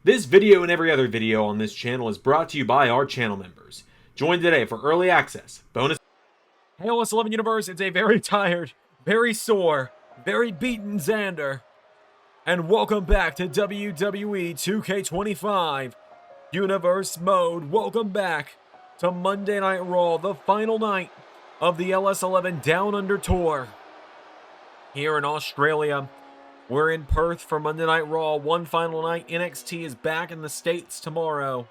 This video and every other video on this channel is brought to you by our channel members. Join today for early access, bonus... Hey, LS11 Universe, it's a very tired, very sore, very beaten Xander. And welcome back to WWE 2K25 Universe Mode. Welcome back to Monday Night Raw, the final night of the LS11 Down Under Tour. Here in Australia, we're in Perth for Monday Night Raw. One final night. NXT is back in the States tomorrow,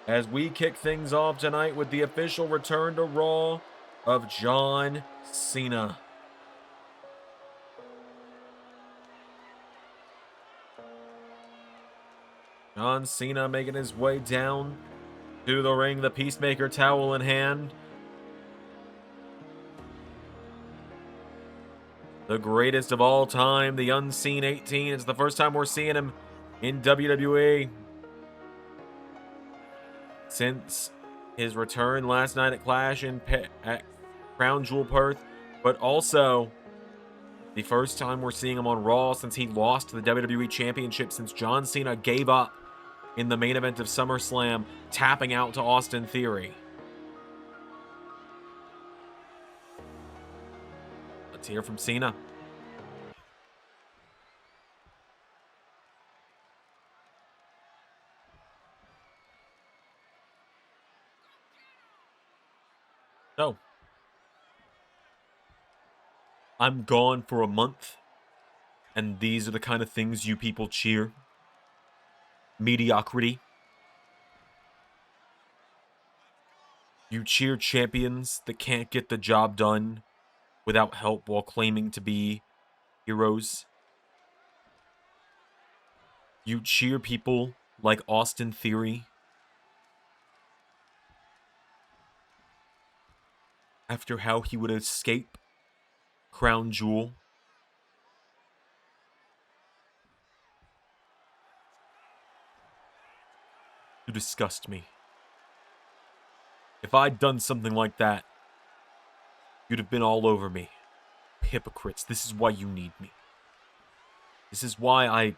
as we kick things off tonight with the official return to Raw of John Cena. John Cena making his way down to the ring, the Peacemaker towel in hand. The greatest of all time, the Unseen 18. It's the first time we're seeing him in WWE since his return last night at Clash at Crown Jewel Perth, but also the first time we're seeing him on Raw since he lost the WWE Championship, since John Cena gave up in the main event of SummerSlam, tapping out to Austin Theory. Let's hear from Cena. So, I'm gone for a month, and these are the kind of things you people cheer. Mediocrity. You cheer champions that can't get the job done without help while claiming to be heroes. You cheer people like Austin Theory after how he would escape Crown Jewel. You disgust me. If I'd done something like that, you'd have been all over me. Hypocrites, this is why you need me. This is why I...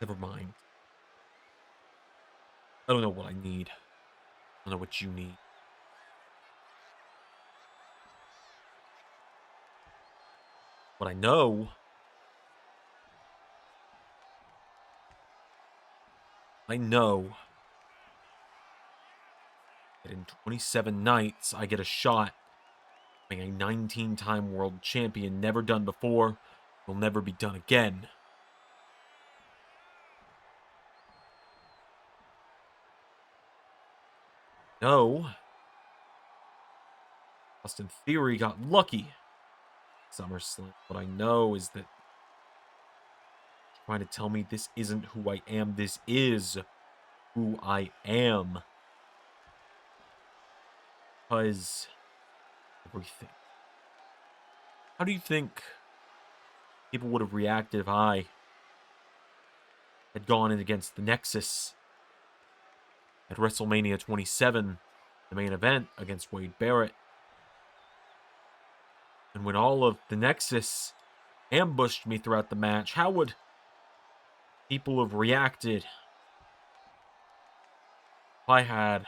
Never mind. I don't know what I need. I don't know what you need. What I know that in 27 nights, I get a shot being a 19-time world champion. Never done before, will never be done again. No. Austin Theory got lucky. SummerSlam. What I know is that trying to tell me this isn't who I am. This is who I am. Because everything. How do you think people would have reacted if I had gone in against the Nexus at WrestleMania 27, the main event against Wade Barrett? And when all of the Nexus ambushed me throughout the match, how would people have reacted if I had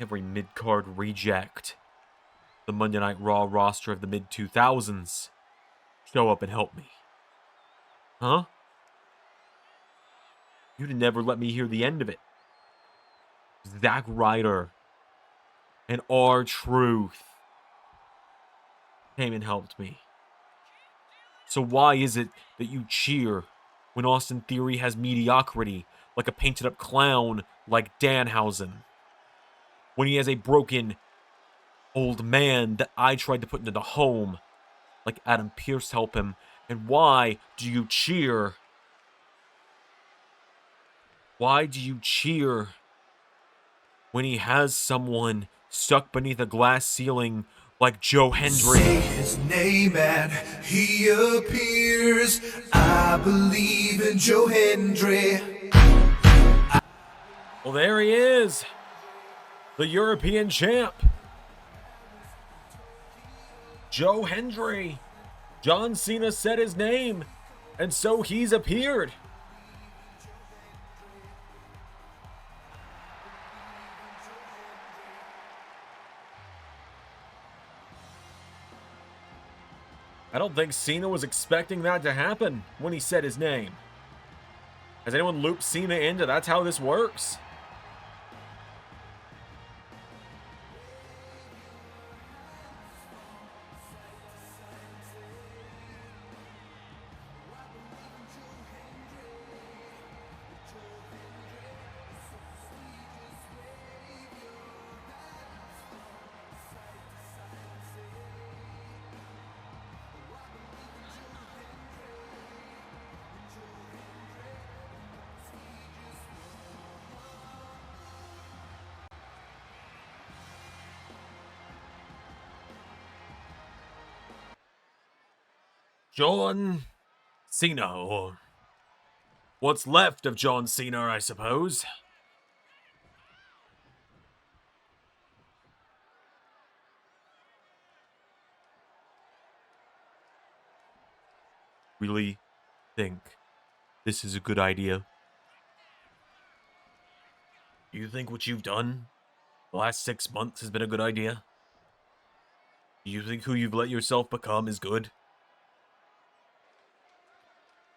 every mid-card reject the Monday Night Raw roster of the mid-2000s show up and help me? Huh? You'd never let me hear the end of it. Zack Ryder and R-Truth came and helped me. So why is it that you cheer when Austin Theory has mediocrity like a painted-up clown like Danhausen? When he has a broken old man that I tried to put into the home like Adam Pearce help him? And why do you cheer? Why do you cheer when he has someone stuck beneath a glass ceiling like Joe Hendry? Say his name and he appears. I believe in Joe Hendry. Well, there he is, the European champ, Joe Hendry, John Cena said his name, and so he's appeared. I don't think Cena was expecting that to happen when he said his name. Has anyone looped Cena into that's how this works? John Cena, or what's left of John Cena, I suppose. Really think this is a good idea? Do you think what you've done the last 6 months has been a good idea? Do you think who you've let yourself become is good?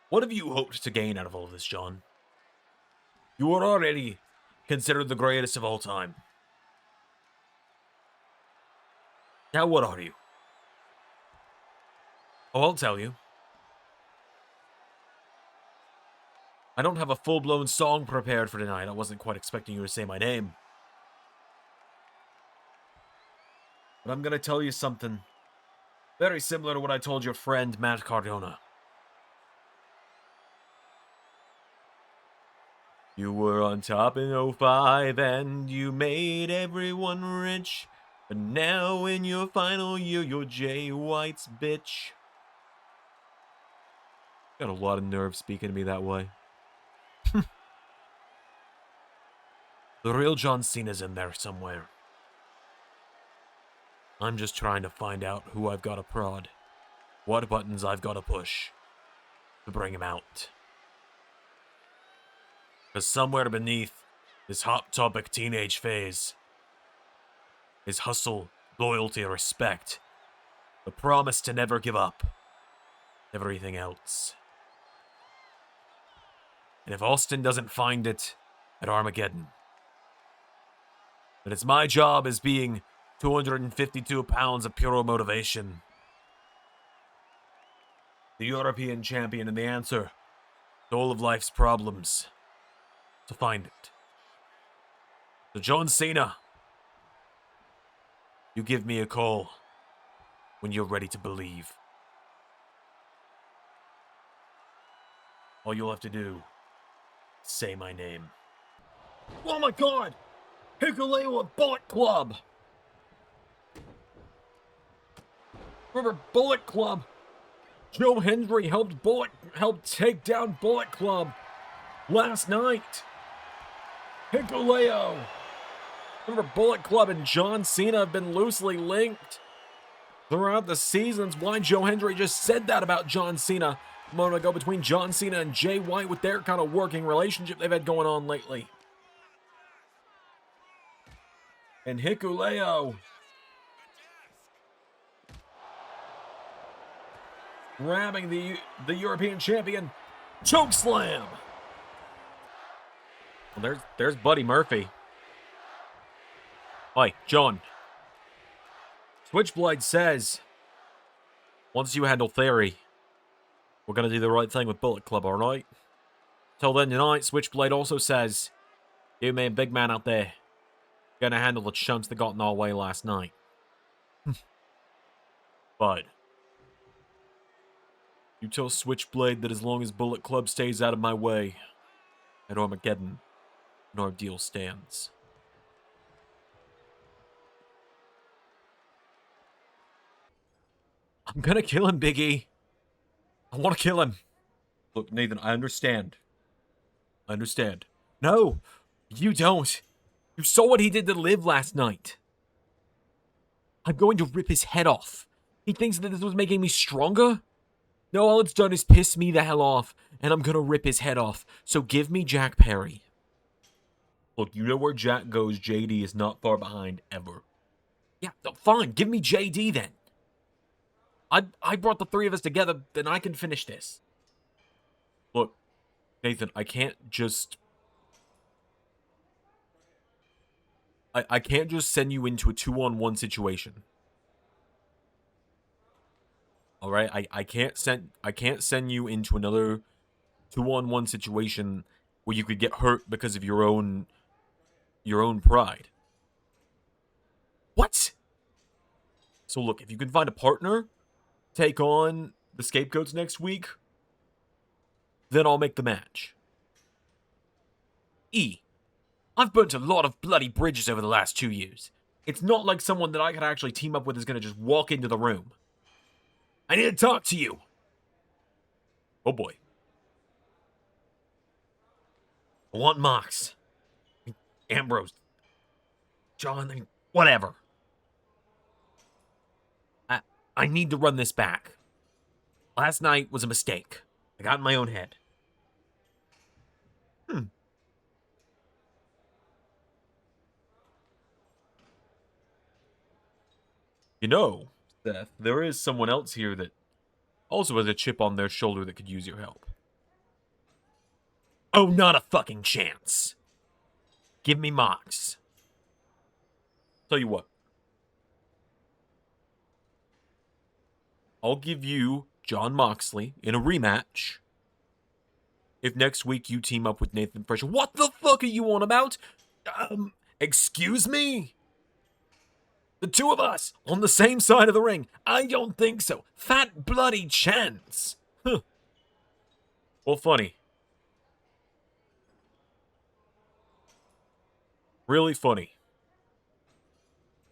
What have you hoped to gain out of all of this, John? You are already considered the greatest of all time. Now what are you? Oh, I'll tell you. I don't have a full-blown song prepared for tonight. I wasn't quite expecting you to say my name. But I'm gonna tell you something very similar to what I told your friend Matt Cardona. You were on top in 05 and you made everyone rich. But now in your final year, you're Jay White's bitch. Got a lot of nerve speaking to me that way. The real John Cena's in there somewhere. I'm just trying to find out who I've got to prod. What buttons I've got to push to bring him out. Because somewhere beneath this hot topic teenage phase is hustle, loyalty, respect, the promise to never give up, everything else. And if Austin doesn't find it at Armageddon, then it's my job as being 252 pounds of pure motivation, the European champion and the answer to all of life's problems, to find it. So John Cena, you give me a call when you're ready to believe. All you'll have to do is say my name. Oh my god! Hikuleo of Bullet Club! Remember Bullet Club? Joe Hendry helped take down Bullet Club last night. Hikuleo. Remember Bullet Club and John Cena have been loosely linked throughout the seasons. Why Joe Hendry just said that about John Cena a moment ago between John Cena and Jay White with their kind of working relationship they've had going on lately. And Hikuleo grabbing the European champion. Chokeslam! Well, there's Buddy Murphy. Hi, John. Switchblade says, once you handle Theory, we're going to do the right thing with Bullet Club, alright? Till then tonight, Switchblade also says, you man, big man out there, going to handle the chumps that got in our way last night. But you tell Switchblade that as long as Bullet Club stays out of my way, at Armageddon, our deal stands. I'm gonna kill him, Big E. I want to kill him. Look, Nathan, I understand. I understand. No, you don't. You saw what he did to Liv last night. I'm going to rip his head off. He thinks that this was making me stronger? No, all it's done is piss me the hell off, and I'm gonna rip his head off. So give me Jack Perry. Look, you know where Jack goes, JD is not far behind ever. Yeah, fine. Give me JD then. I brought the three of us together, then I can finish this. Look, Nathan, I can't just... I can't just send you into a 2-on-1 situation. All right, I can't send you into another 2-on-1 situation where you could get hurt because of your own pride. What? So look, if you can find a partner, take on the Scapegoats next week, then I'll make the match. I've burnt a lot of bloody bridges over the last 2 years. It's not like someone that I could actually team up with is going to just walk into the room. I need to talk to you. Oh boy. I want Mox. Ambrose. John, whatever. I need to run this back. Last night was a mistake. I got in my own head. You know, Seth, there is someone else here that also has a chip on their shoulder that could use your help. Oh, not a fucking chance. Give me Mox. Tell you what. I'll give you Jon Moxley in a rematch if next week you team up with Nathan Frazier. What the fuck are you on about? Excuse me? The two of us on the same side of the ring? I don't think so. Fat bloody chance. Huh. Well, funny. Really funny.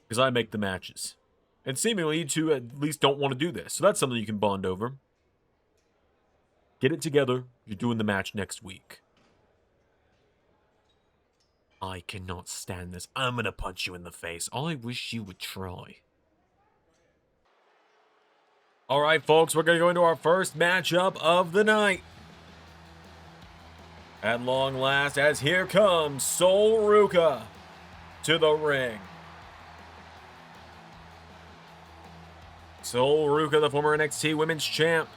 Because I make the matches. And seemingly you two at least don't want to do this. So that's something you can bond over. Get it together. You're doing the match next week. I cannot stand this. I'm gonna punch you in the face. I wish you would try. Alright, folks, we're going to go into our first matchup of the night. At long last, as here comes Sol Ruca to the ring. Sol Ruca, the former NXT Women's Champ.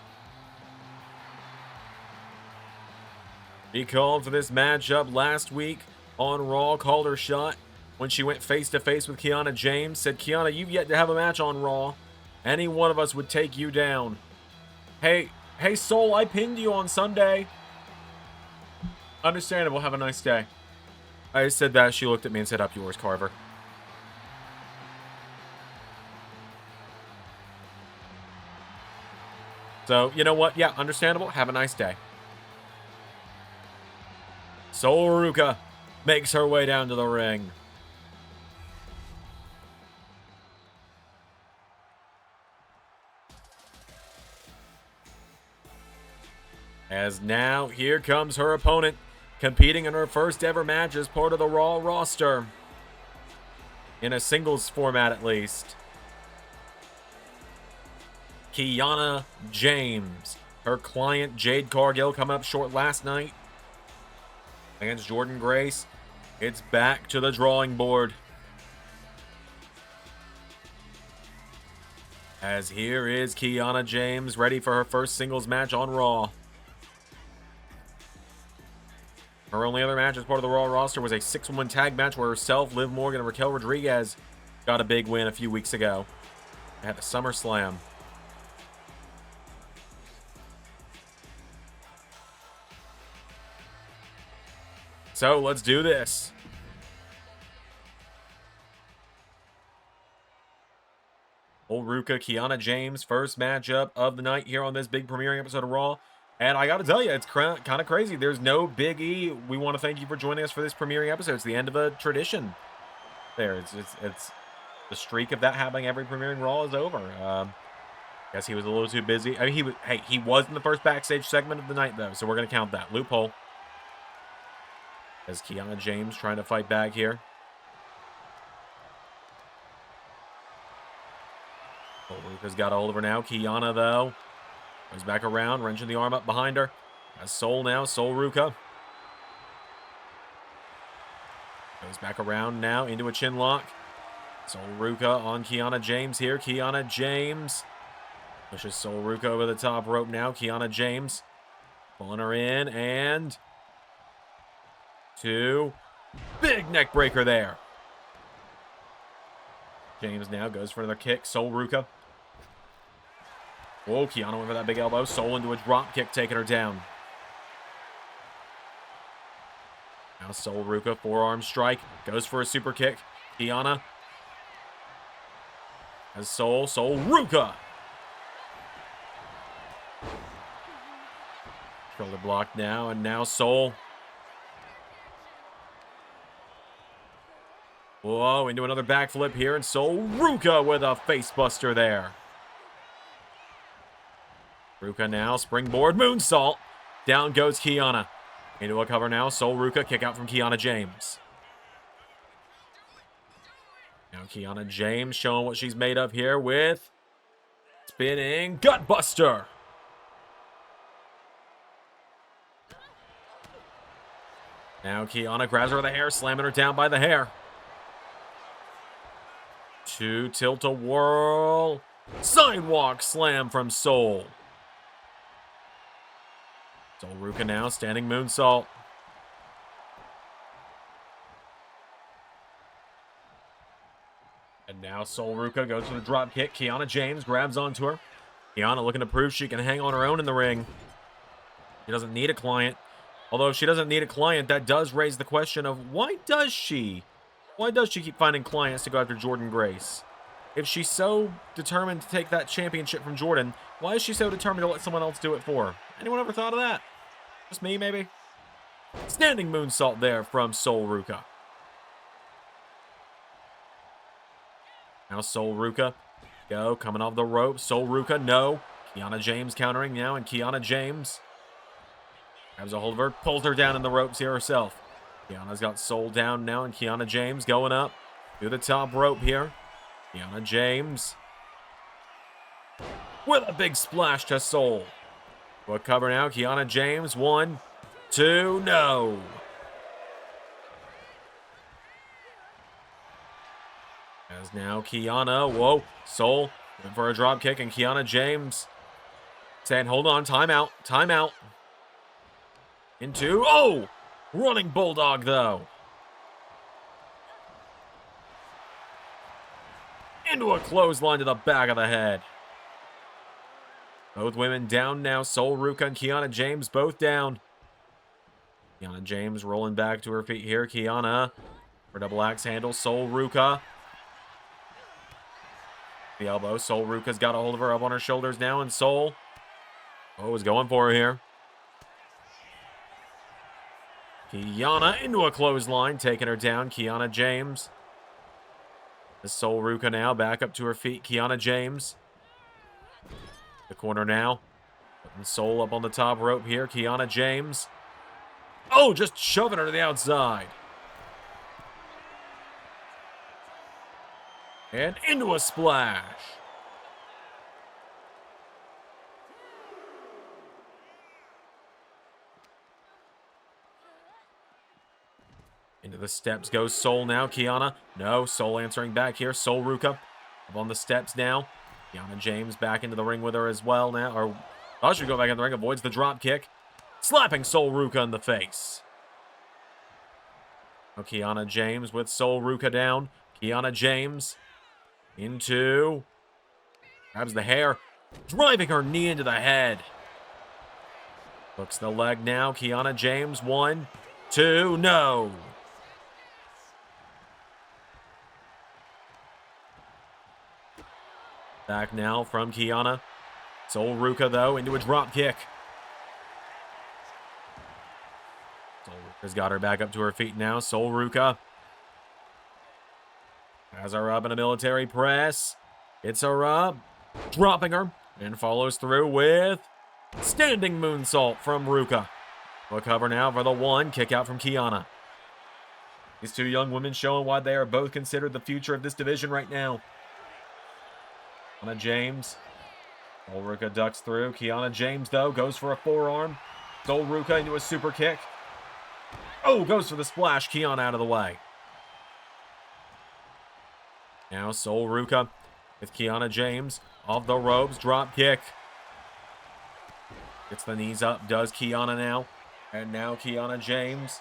He called for this matchup last week on Raw, called her shot when she went face-to-face with Kianna James. Said, Kianna, you've yet to have a match on Raw. Any one of us would take you down. Hey, Sol, I pinned you on Sunday. Understandable, have a nice day. I said that, she looked at me and said, up yours, Carver. So, you know what? Yeah, understandable, have a nice day. Sol Ruca makes her way down to the ring. As now, here comes her opponent, competing in her first ever match as part of the Raw roster. In a singles format, at least. Kianna James. Her client, Jade Cargill, coming up short last night against Jordynne Grace. It's back to the drawing board. As here is Kianna James, ready for her first singles match on Raw. Her only other match as part of the Raw roster was a 6-woman tag match where herself, Liv Morgan, and Raquel Rodriguez got a big win a few weeks ago at the SummerSlam. So, let's do this. Old Ruca, Kianna James, first matchup of the night here on this big premiering episode of Raw. And I gotta tell you, it's kind of crazy. There's no Big E. We want to thank you for joining us for this premiering episode. It's the end of a tradition. There, it's the streak of that happening every premiering Raw is over. Guess he was a little too busy. I mean, he was in the first backstage segment of the night though, so we're gonna count that loophole. As Kianna James trying to fight back here. Ruca's got a hold of her now. Kianna, though, Goes back around, wrenching the arm up behind her. Has Sol now, Sol Ruca. Goes back around now into a chin lock. Sol Ruca on Kianna James here. Kianna James pushes Sol Ruca over the top rope now. Kianna James pulling her in, and 2. Big neck breaker there. James now goes for another kick. Sol Ruca. Whoa, Kianna went for that big elbow. Sol into a drop kick, taking her down. Now Sol Ruca, forearm strike. Goes for a super kick. Kianna has Sol Ruca. Shoulder block now, and now Sol. Whoa, into another backflip here, and Sol Ruca with a face buster there. Ruca now, springboard moonsault. Down goes Kianna. Into a cover now, Sol Ruca, kick out from Kianna James. Now Kianna James showing what she's made of here with spinning gutbuster. Now Kianna grabs her by the hair, slamming her down by the hair. 2 tilt-a-whirl. Sidewalk slam from Sol. Sol Ruca now, standing moonsault. And now Sol Ruca goes for the drop kick. Kianna James grabs onto her. Kianna looking to prove she can hang on her own in the ring. She doesn't need a client. Although if she doesn't need a client, that does raise the question of why does she keep finding clients to go after Jordynne Grace? If she's so determined to take that championship from Jordynne, why is she so determined to let someone else do it for her? Anyone ever thought of that? Just me, maybe? Standing moonsault there from Sol Ruca. Now Sol Ruca, go, coming off the rope. Sol Ruca, no. Kianna James countering now, and Kianna James grabs a hold of her, pulls her down in the ropes here herself. Kianna's got Sol down now, and Kianna James going up to the top rope here. Kianna James with a big splash to Sol. What cover now? Kianna James, 1, 2, no. As now Kianna, whoa, Sol went for a drop kick, and Kianna James saying, hold on, timeout, timeout. Into, oh, running bulldog though. Into a clothesline to the back of the head. Both women down now. Sol Ruca and Kianna James both down. Kianna James rolling back to her feet here. Kianna for double axe handle. Sol Ruca. The elbow. Sol Ruca's got a hold of her up on her shoulders now. And Sol, oh, is going for her here. Kianna into a clothesline, taking her down. Kianna James. The Sol Ruca now back up to her feet. Kianna James. The corner now. Putting Sol up on the top rope here. Kianna James. Oh, just shoving her to the outside. And into a splash. Into the steps goes Sol now. Kianna. No, Sol answering back here. Sol Ruca up on the steps now. Kianna James back into the ring with her as well now. Or I should go back in the ring. Avoids the drop kick. Slapping Sol Ruca in the face. Now Kianna James with Sol Ruca down. Kianna James into. Grabs the hair. Driving her knee into the head. Hooks the leg now. Kianna James. 1, 2, no. Back now from Kianna. Sol Ruca, though, into a drop kick. Sol Ruca's got her back up to her feet now. Sol Ruca has her up in a military press. Gets her up, dropping her, and follows through with standing moonsault from Ruca. We'll cover now for the 1. Kick out from Kianna. These two young women showing why they are both considered the future of this division right now. Kianna James Ruca ducks through. Kianna James, though, goes for a forearm. Ruca into a super kick. Oh, goes for the splash. Kianna out of the way. Now Ruca with Kianna James off the ropes. Drop kick. Gets the knees up. Does Kianna now. And now Kianna James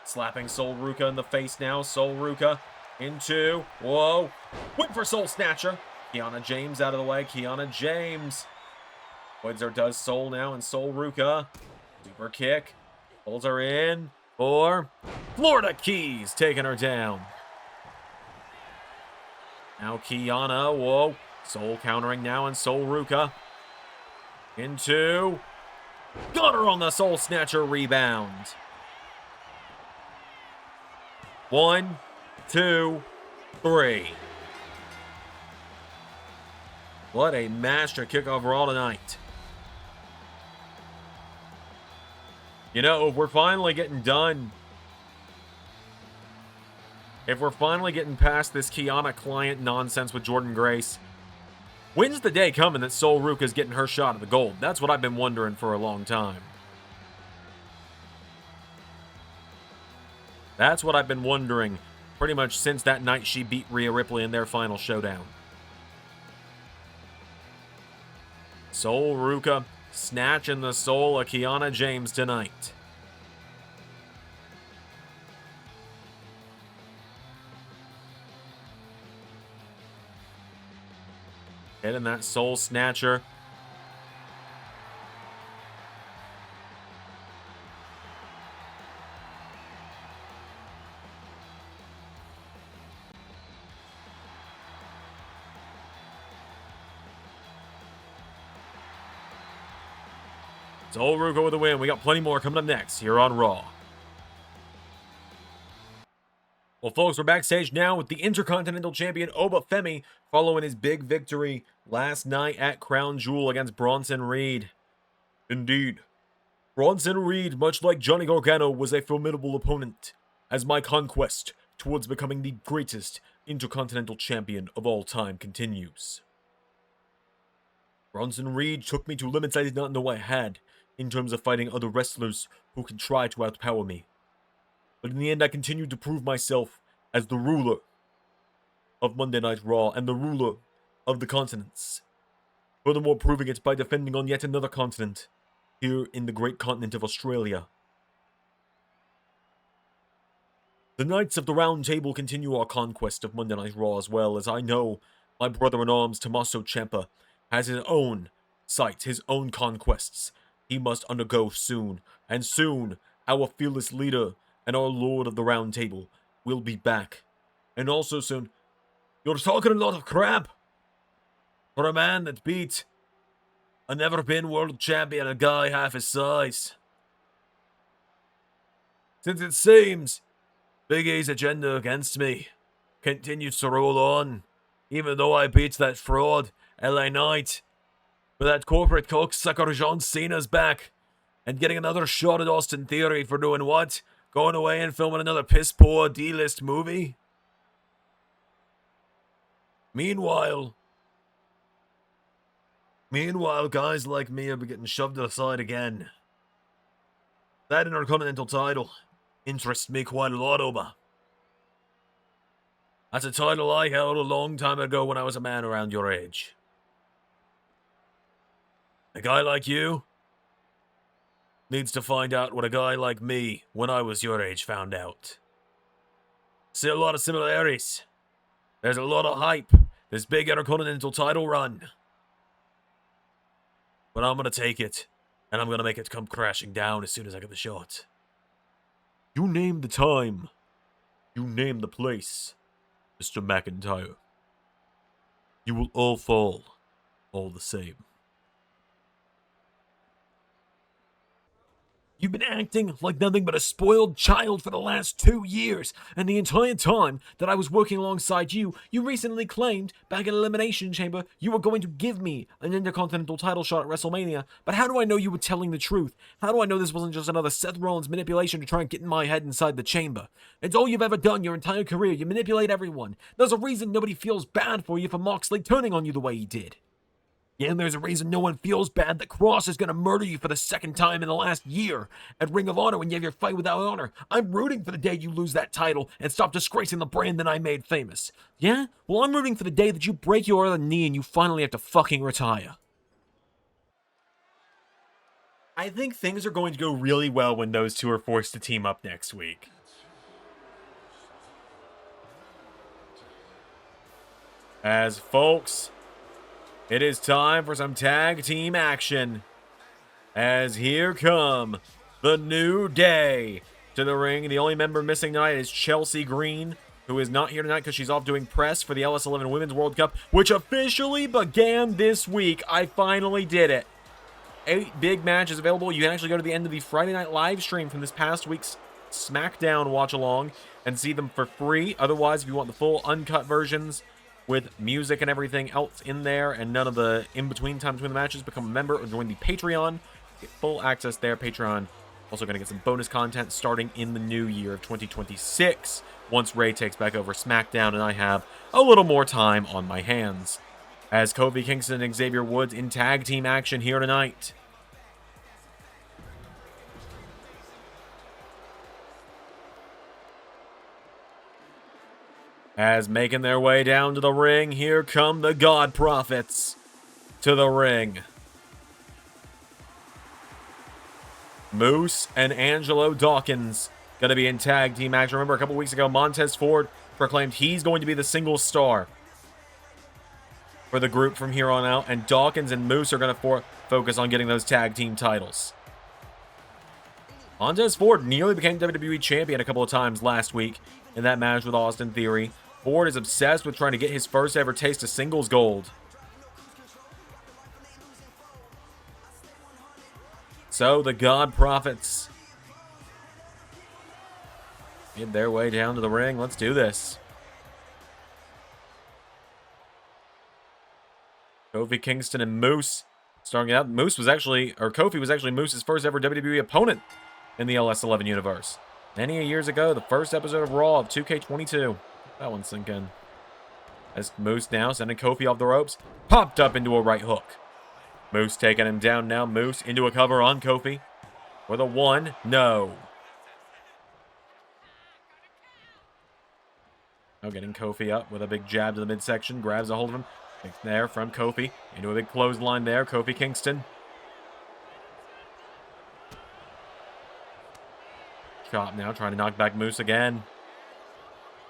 slapping Ruca in the face now. Ruca into. Whoa. Went for Soul Snatcher. Kianna James out of the way. Kianna James. Windsor does Soul now, and Ruca. Super kick. Pulls her in for Florida Keys, taking her down. Now Kianna. Whoa. Soul countering now, and Ruca. Into. Got her on the Soul Snatcher rebound. 1, 2, 3. What a match to kick off Raw tonight. You know, if we're finally getting done, if we're finally getting past this Kianna client nonsense with Jordynne Grace, when's the day coming that Ruca's getting her shot at the gold? That's what I've been wondering for a long time. That's what I've been wondering pretty much since that night she beat Rhea Ripley in their final showdown. Ruca snatching the soul of Kianna James tonight. Hitting that Soul Snatcher. Ruca with the win. We got plenty more coming up next here on Raw. Well, folks, we're backstage now with the Intercontinental Champion Obafemi following his big victory last night at Crown Jewel against Bronson Reed. Indeed, Bronson Reed, much like Johnny Gargano, was a formidable opponent as my conquest towards becoming the greatest Intercontinental Champion of all time continues. Bronson Reed took me to limits I did not know I had in terms of fighting other wrestlers who could try to outpower me. But in the end, I continued to prove myself as the ruler of Monday Night Raw and the ruler of the continents. Furthermore, proving it by defending on yet another continent, here in the great continent of Australia. The Knights of the Round Table continue our conquest of Monday Night Raw as well, as I know my brother-in-arms Tommaso Ciampa has his own sights, his own conquests he must undergo soon. And soon, our fearless leader and our Lord of the Round Table will be back. And also soon, you're talking a lot of crap for a man that beat a never-been world champion, a guy half his size. Since it seems Big E's agenda against me continues to roll on, even though I beat that fraud LA Knight, but that corporate cocksucker John Cena's back and getting another shot at Austin Theory for doing what? Going away and filming another piss-poor D-list movie? Meanwhile, guys like me are getting shoved aside again. That Intercontinental title interests me quite a lot, Oba. That's a title I held a long time ago when I was a man around your age. A guy like you needs to find out what a guy like me, when I was your age, found out. See a lot of similarities. There's a lot of hype. This big Intercontinental title run. But I'm gonna take it, and I'm gonna make it come crashing down as soon as I get the shot. You name the time. You name the place, Mr. McIntyre. You will all fall, all the same. You've been acting like nothing but a spoiled child for the last 2 years, and the entire time that I was working alongside you, you recently claimed, back in Elimination Chamber, you were going to give me an Intercontinental title shot at WrestleMania. But how do I know you were telling the truth? How do I know this wasn't just another Seth Rollins manipulation to try and get in my head inside the chamber? It's all you've ever done your entire career. You manipulate everyone. There's a reason nobody feels bad for you for Moxley turning on you the way he did. Yeah, and there's a reason no one feels bad that Cross is going to murder you for the second time in the last year at Ring of Honor when you have your fight without honor. I'm rooting for the day you lose that title and stop disgracing the brand that I made famous. Yeah? Well, I'm rooting for the day that you break your other knee and you finally have to fucking retire. I think things are going to go really well when those two are forced to team up next week. As folks, it is time for some tag team action. As here come the New Day to the ring. The only member missing tonight is Chelsea Green, who is not here tonight because she's off doing press for the LS11 Women's World Cup, which officially began this week. I finally did it. 8 big matches available. You can actually go to the end of the Friday night live stream from this past week's SmackDown watch along and see them for free. Otherwise, if you want the full uncut versions with music and everything else in there and none of the in-between time between the matches, become a member or join the Patreon. Get full access there. Patreon also going to get some bonus content starting in the new year of 2026 once Ray takes back over SmackDown and I have a little more time on my hands. As Kofi Kingston and Xavier Woods in tag team action here tonight. As making their way down to the ring, here come the God Prophets to the ring. Moose and Angelo Dawkins going to be in tag team action. Remember, a couple weeks ago, Montez Ford proclaimed he's going to be the single star for the group from here on out, and Dawkins and Moose are going to focus on getting those tag team titles. Montez Ford nearly became WWE champion a couple of times last week in that match with Austin Theory. Ford is obsessed with trying to get his first ever taste of singles gold. So the God Prophets made their way down to the ring. Let's do this. Kofi Kingston and Moose starting out. Kofi was actually Moose's first ever WWE opponent in the LS11 universe. Many years ago, the first episode of Raw of 2K25. That one sink in. As Moose now sending Kofi off the ropes. Popped up into a right hook. Moose taking him down now. Moose into a cover on Kofi. For the 1. No. Now getting Kofi up with a big jab to the midsection. Grabs a hold of him. There from Kofi. Into a big clothesline there. Kofi Kingston. Chop now, trying to knock back Moose again.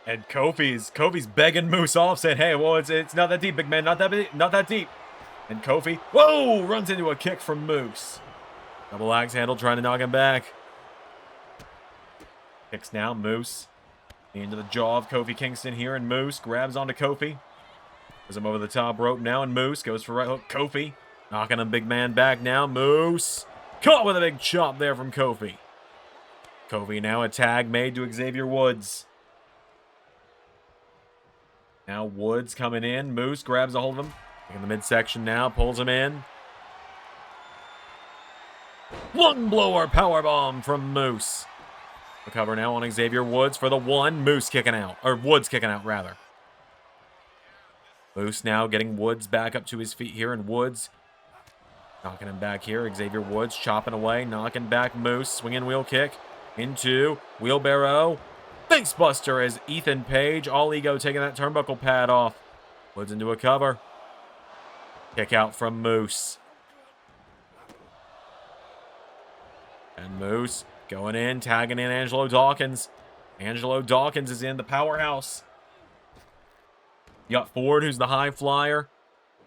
And Kofi's begging Moose off, saying, hey, well, it's not that deep, big man, not that deep. And Kofi, whoa, runs into a kick from Moose. Double axe handle, trying to knock him back. Kicks now, Moose. Into the jaw of Kofi Kingston here, and Moose grabs onto Kofi. Puts him over the top rope now, and Moose goes for right hook. Kofi knocking a big man back now. Moose caught with a big chop there from Kofi. Kofi now a tag made to Xavier Woods. Now Woods coming in. Moose grabs a hold of him. In the midsection now. Pulls him in. Lung blower powerbomb from Moose. The cover now on Xavier Woods for the 1. Moose kicking out. Or Woods kicking out, rather. Moose now getting Woods back up to his feet here. And Woods knocking him back here. Xavier Woods chopping away. Knocking back Moose. Swinging wheel kick. Into wheelbarrow. Face buster as Ethan Page, all ego, taking that turnbuckle pad off. Woods into a cover. Kick out from Moose. And Moose going in, tagging in Angelo Dawkins. Angelo Dawkins is in the powerhouse. You got Ford, who's the high flyer.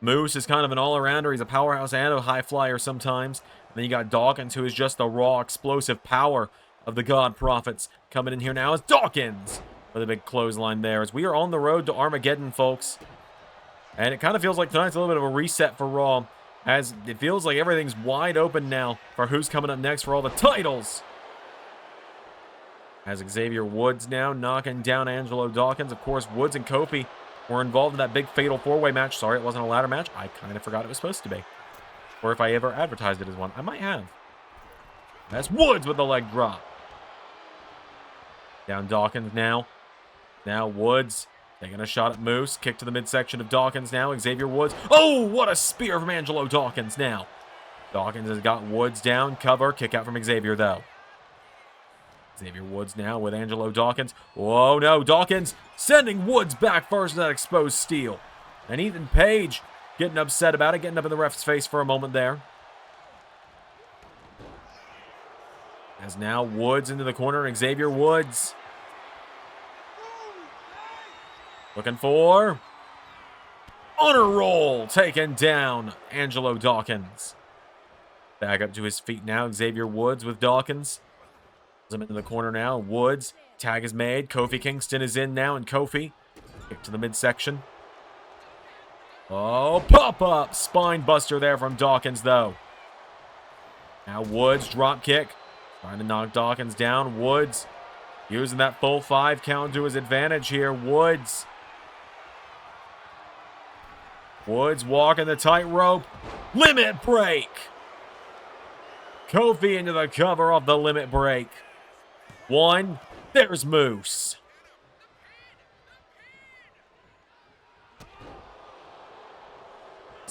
Moose is kind of an all-arounder. He's a powerhouse and a high flyer sometimes. And then you got Dawkins, who is just the raw, explosive power of the God Prophets. Coming in here now is Dawkins with a big clothesline there. As we are on the road to Armageddon, folks. And it kind of feels like tonight's a little bit of a reset for Raw, as it feels like everything's wide open now for who's coming up next for all the titles. As Xavier Woods now knocking down Angelo Dawkins. Of course, Woods and Kofi were involved in that big fatal 4-way match. Sorry, it wasn't a ladder match. I kind of forgot it was supposed to be. Or if I ever advertised it as one. I might have. That's Woods with the leg drop. Down Dawkins now. Now Woods Taking a shot at Moose. Kick to the midsection of Dawkins now. Xavier Woods. Oh, what a spear from Angelo Dawkins now. Dawkins has got Woods down. Cover. Kick out from Xavier, though. Xavier Woods now with Angelo Dawkins. Whoa, no. Dawkins sending Woods back first in that exposed steel. And Ethan Page getting upset about it. Getting up in the ref's face for a moment there. As now Woods into the corner. And Xavier Woods looking for honor roll, taking down Angelo Dawkins. Back up to his feet now, Xavier Woods with Dawkins. Pulls him into the corner now, Woods. Tag is made, Kofi Kingston is in now, and Kofi. Kick to the midsection. Oh, pop-up! Spine buster there from Dawkins, though. Now Woods, drop kick. Trying to knock Dawkins down. Woods using that full 5 count to his advantage here. Woods walking the tightrope. Limit break. Kofi into the cover off the limit break. 1. There's Moose.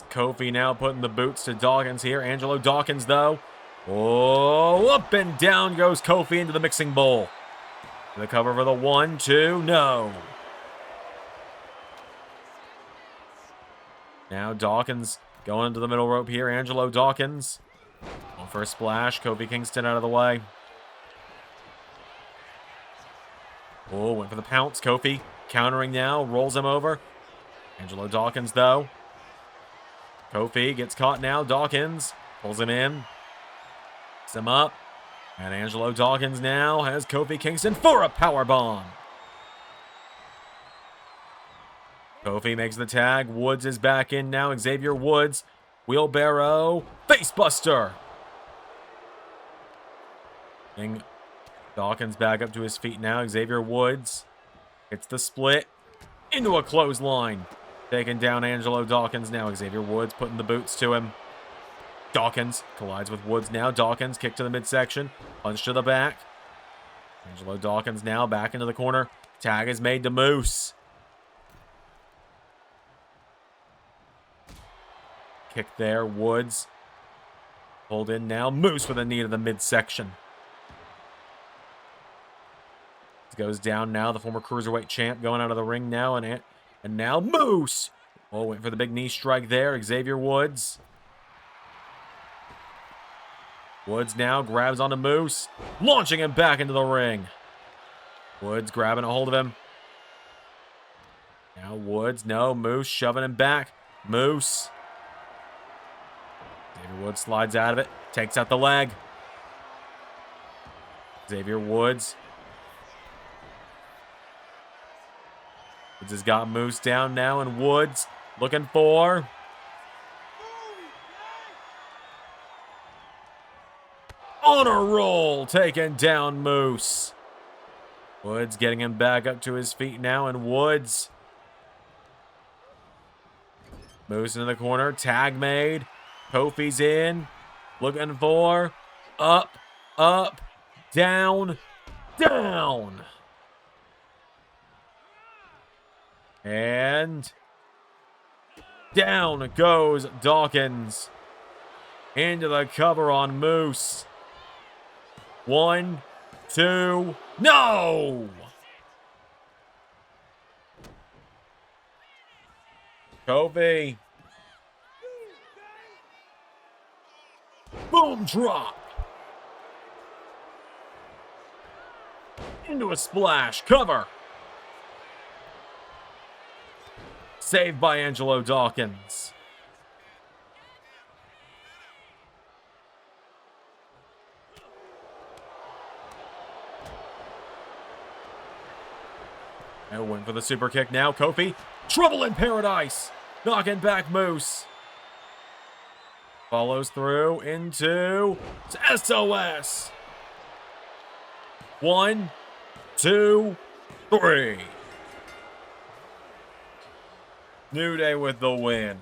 Kofi now putting the boots to Dawkins here. Angelo Dawkins, though. Oh, up and down goes Kofi into the mixing bowl. The cover for the 1, 2, no. Now Dawkins going into the middle rope here. Angelo Dawkins. Going for a splash. Kofi Kingston out of the way. Oh, went for the pounce. Kofi countering now. Rolls him over. Angelo Dawkins, though. Kofi gets caught now. Dawkins pulls him in. Picks him up. And Angelo Dawkins now has Kofi Kingston for a powerbomb. Kofi makes the tag. Woods is back in now. Xavier Woods. Wheelbarrow. Facebuster. And Dawkins back up to his feet now. Xavier Woods. Hits the split. Into a clothesline. Taking down Angelo Dawkins now. Xavier Woods putting the boots to him. Dawkins collides with Woods now. Dawkins kick to the midsection. Punch to the back. Angelo Dawkins now back into the corner. Tag is made to Moose. Kick there. Woods. Pulled in now. Moose with a knee to the midsection. Goes down now. The former Cruiserweight champ going out of the ring now. And now Moose. Oh, went for the big knee strike there. Xavier Woods. Woods now grabs onto Moose. Launching him back into the ring. Woods grabbing a hold of him. Now Woods. No. Moose shoving him back. Moose. Xavier Woods slides out of it. Takes out the leg. Xavier Woods. Woods has got Moose down now, and Woods looking for honor roll, taking down Moose. Woods getting him back up to his feet now, and Woods. Moose into the corner, tag made. Kofi's in, looking for up, down, down. And down goes Dawkins into the cover on Moose. 1, 2, no! Kofi. Boom drop. Into a splash. Cover. Saved by Angelo Dawkins. And went for the super kick now. Kofi. Trouble in paradise. Knocking back Moose. Follows through into SOS. 1, 2, 3. New Day with the win.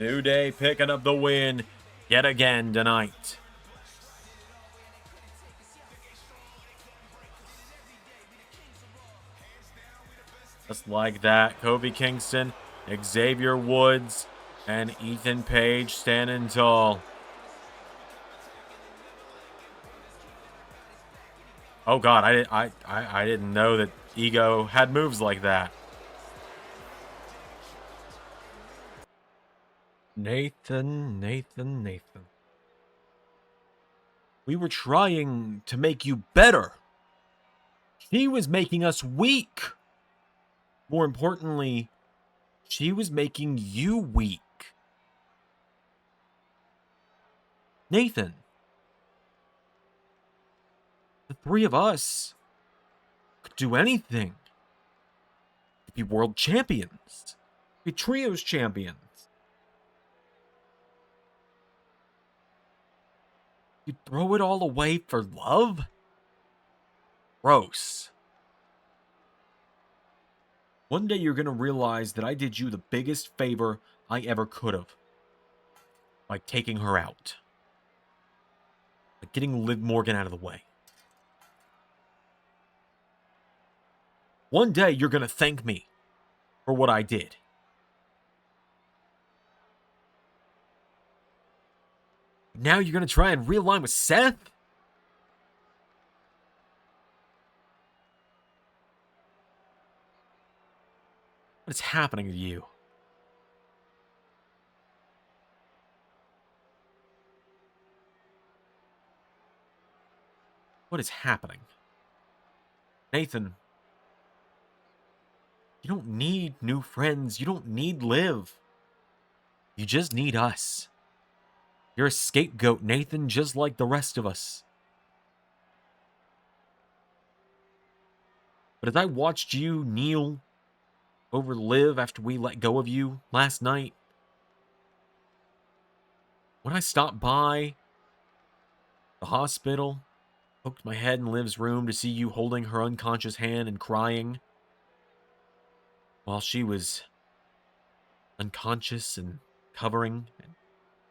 New Day picking up the win yet again tonight. Just like that, Kofi Kingston, Xavier Woods, and Ethan Page standing tall. Oh God, I didn't know that Ego had moves like that. Nathan. We were trying to make you better. She was making us weak. More importantly, she was making you weak. Nathan. The three of us could do anything. Could be world champions. Be trios champions. You'd throw it all away for love? Gross. One day you're going to realize that I did you the biggest favor I ever could have. By taking her out. By getting Liv Morgan out of the way. One day you're going to thank me for what I did. Now you're going to try and realign with Seth? What is happening to you? What is happening? Nathan, you don't need new friends. You don't need Liv. You just need us. You're a scapegoat, Nathan, just like the rest of us. But as I watched you kneel over Liv after we let go of you last night, when I stopped by the hospital, poked my head in Liv's room to see you holding her unconscious hand and crying, while she was unconscious and covering and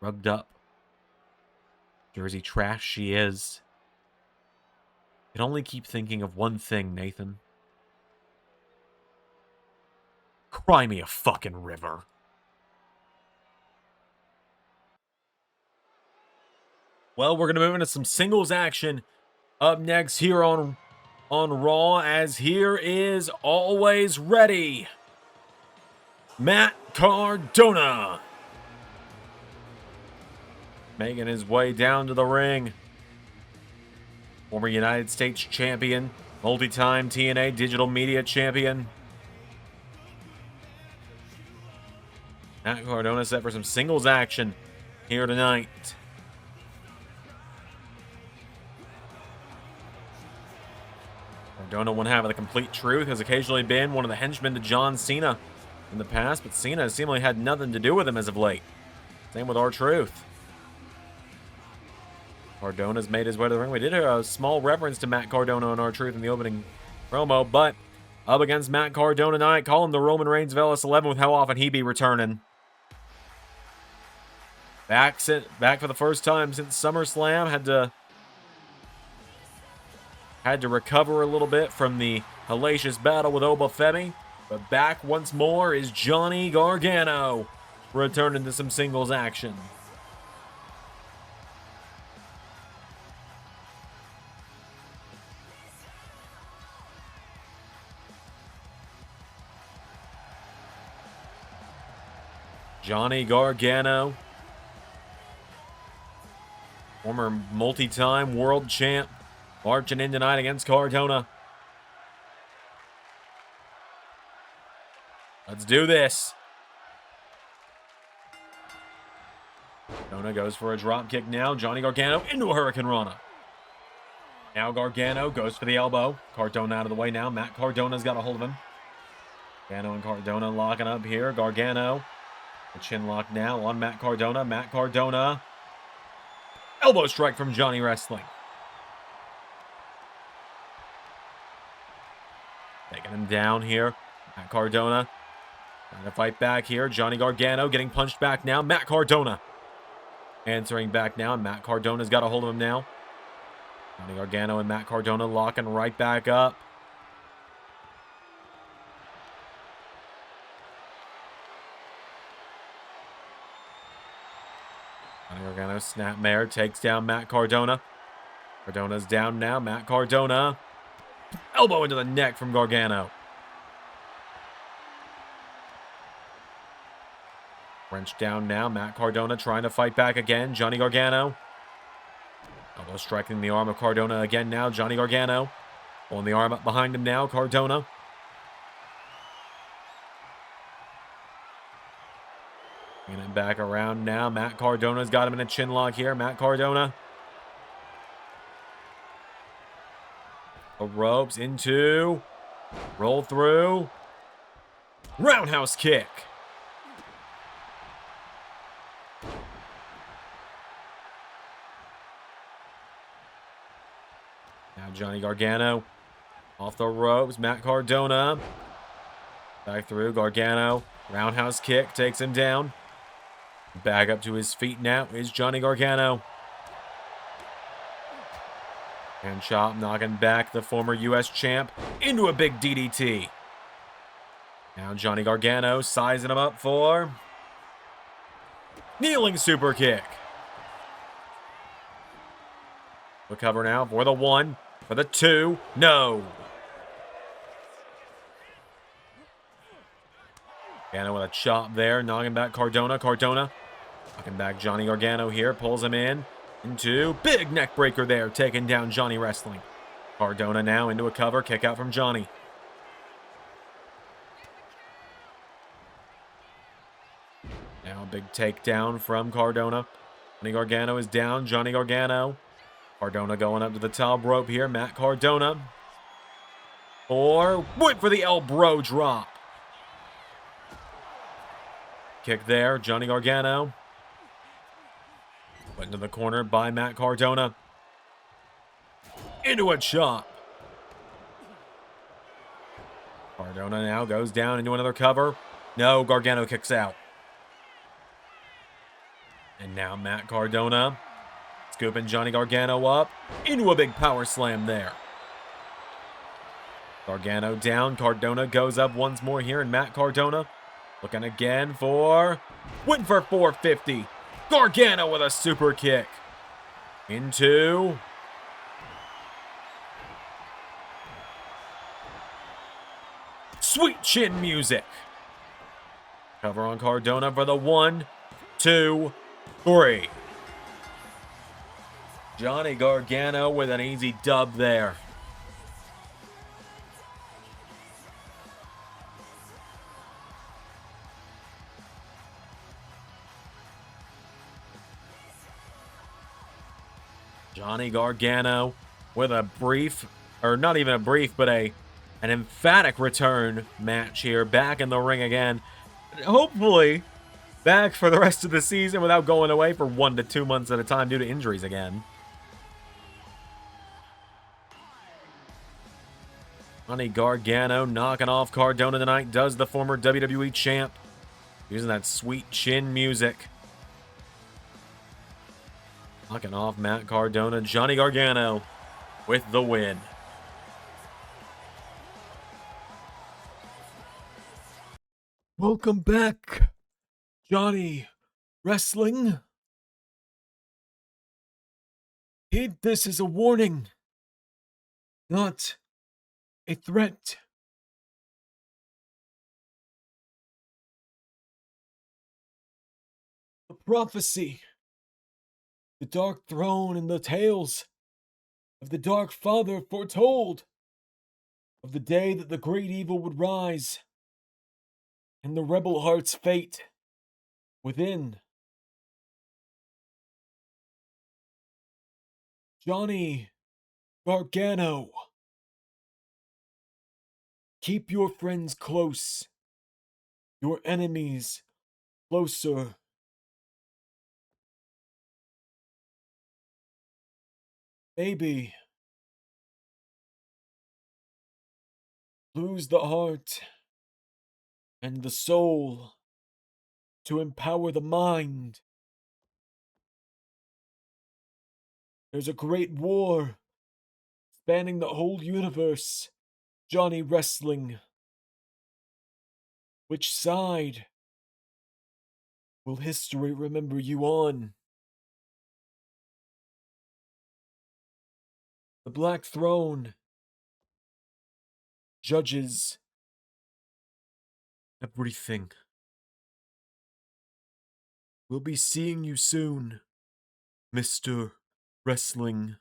rubbed up, Jersey trash she is, I can only keep thinking of one thing, Nathan. Cry me a fucking river. Well, we're going to move into some singles action up next here on Raw, as here is always ready, Matt Cardona. Making his way down to the ring. Former United States champion, multi-time TNA digital media champion. Matt Cardona set for some singles action here tonight. Cardona, one half of the Complete Truth, has occasionally been one of the henchmen to John Cena in the past, but Cena has seemingly had nothing to do with him as of late. Same with R-Truth. Cardona's made his way to the ring. We did hear a small reference to Matt Cardona and R-Truth in the opening promo, but up against Matt Cardona tonight, call him the Roman Reigns of LS11 with how often he be returning. Back for the first time since SummerSlam. Had to recover a little bit from the hellacious battle with Oba Femi. But back once more is Johnny Gargano, returning to some singles action. Johnny Gargano, former multi-time world champ, marching in tonight against Cardona. Let's do this. Cardona goes for a drop kick now. Johnny Gargano into a Hurricane Rana. Now Gargano goes for the elbow. Cardona out of the way now. Matt Cardona's got a hold of him. Gargano and Cardona locking up here. Gargano, the chin lock now on Matt Cardona. Matt Cardona, elbow strike from Johnny Wrestling. Taking him down here. Matt Cardona Trying to fight back here. Johnny Gargano getting punched back now. Matt Cardona answering back now. Matt Cardona's got a hold of him now. Johnny Gargano and Matt Cardona locking right back up. Johnny Gargano, snapmare, takes down Matt Cardona. Cardona's down now. Matt Cardona. Elbow into the neck from Gargano. Wrench down now. Matt Cardona trying to fight back again. Johnny Gargano. Elbow striking the arm of Cardona again now. Johnny Gargano. Pulling the arm up behind him now. Cardona. Bringing it back around now. Matt Cardona's got him in a chin lock here. Matt Cardona. The ropes into. Roll through. Roundhouse kick. Now Johnny Gargano. Off the ropes. Matt Cardona. Back through. Gargano. Roundhouse kick. Takes him down. Back up to his feet now is Johnny Gargano. And chop knocking back the former U.S. champ into a big DDT. Now Johnny Gargano sizing him up for kneeling super kick. The cover now for the 1, for the 2. No. Gargano with a chop there, knocking back Cardona. Cardona knocking back Johnny Gargano here, pulls him in into big neck breaker there, taking down Johnny Wrestling. Cardona now into a cover, kick out from Johnny. Now a big takedown from Cardona. Johnny Gargano is down. Johnny Gargano. Cardona going up to the top rope here. Matt Cardona. Wait for the elbow drop. Kick there. Johnny Gargano. Put into the corner by Matt Cardona. Into a chop. Cardona now goes down into another cover. No, Gargano kicks out. And now Matt Cardona scooping Johnny Gargano up into a big power slam there. Gargano down. Cardona goes up once more here, and Matt Cardona looking again for win for 450. Gargano with a super kick into sweet chin music. Cover on Cardona for the 1, 2, 3. Johnny Gargano with an easy dub there. Johnny Gargano with a brief, or not even a brief, but an emphatic return match here. Back in the ring again. Hopefully back for the rest of the season without going away for 1 to 2 months at a time due to injuries again. Johnny Gargano knocking off Cardona tonight. Does the former WWE champ. Using that sweet chin music. Knocking off Matt Cardona. Johnny Gargano with the win. Welcome back, Johnny Wrestling. Heed this as a warning, not a threat. A prophecy. The Dark Throne and the tales of the Dark Father foretold of the day that the great evil would rise and the rebel heart's fate within. Johnny Gargano, keep your friends close, your enemies closer. Maybe lose the heart and the soul to empower the mind. There's a great war spanning the whole universe. Johnny Wrestling. Which side will history remember you on? The Black Throne judges everything. We'll be seeing you soon, Mr. Wrestling.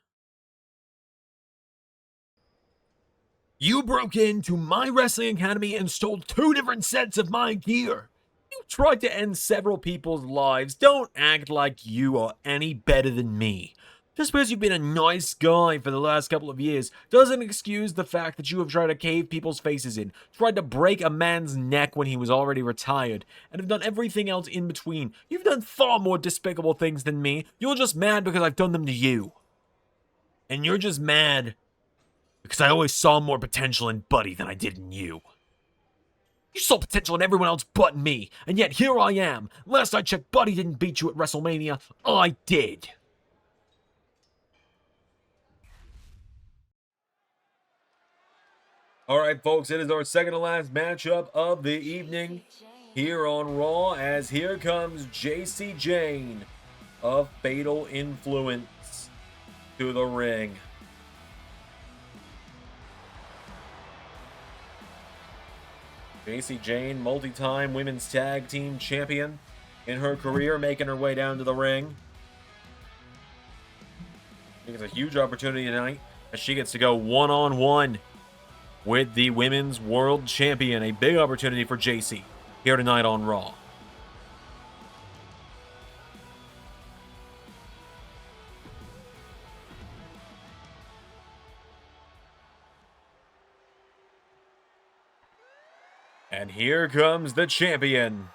You broke into my wrestling academy and stole 2 different sets of my gear. You tried to end several people's lives. Don't act like you are any better than me. Just because you've been a nice guy for the last couple of years doesn't excuse the fact that you have tried to cave people's faces in, tried to break a man's neck when he was already retired, and have done everything else in between. You've done far more despicable things than me. You're just mad because I've done them to you. And you're just mad because I always saw more potential in Buddy than I did in you. You saw potential in everyone else but me, and yet here I am. Last I checked, Buddy didn't beat you at WrestleMania. I did. All right, folks, it is our second to last matchup of the evening here on Raw, as here comes JC Jane of Fatal Influence to the ring. JC Jane, multi-time women's tag team champion in her career, making her way down to the ring. I think it's a huge opportunity tonight as she gets to go one-on-one with the women's world champion. A big opportunity for JC here tonight on Raw. And here comes the champion,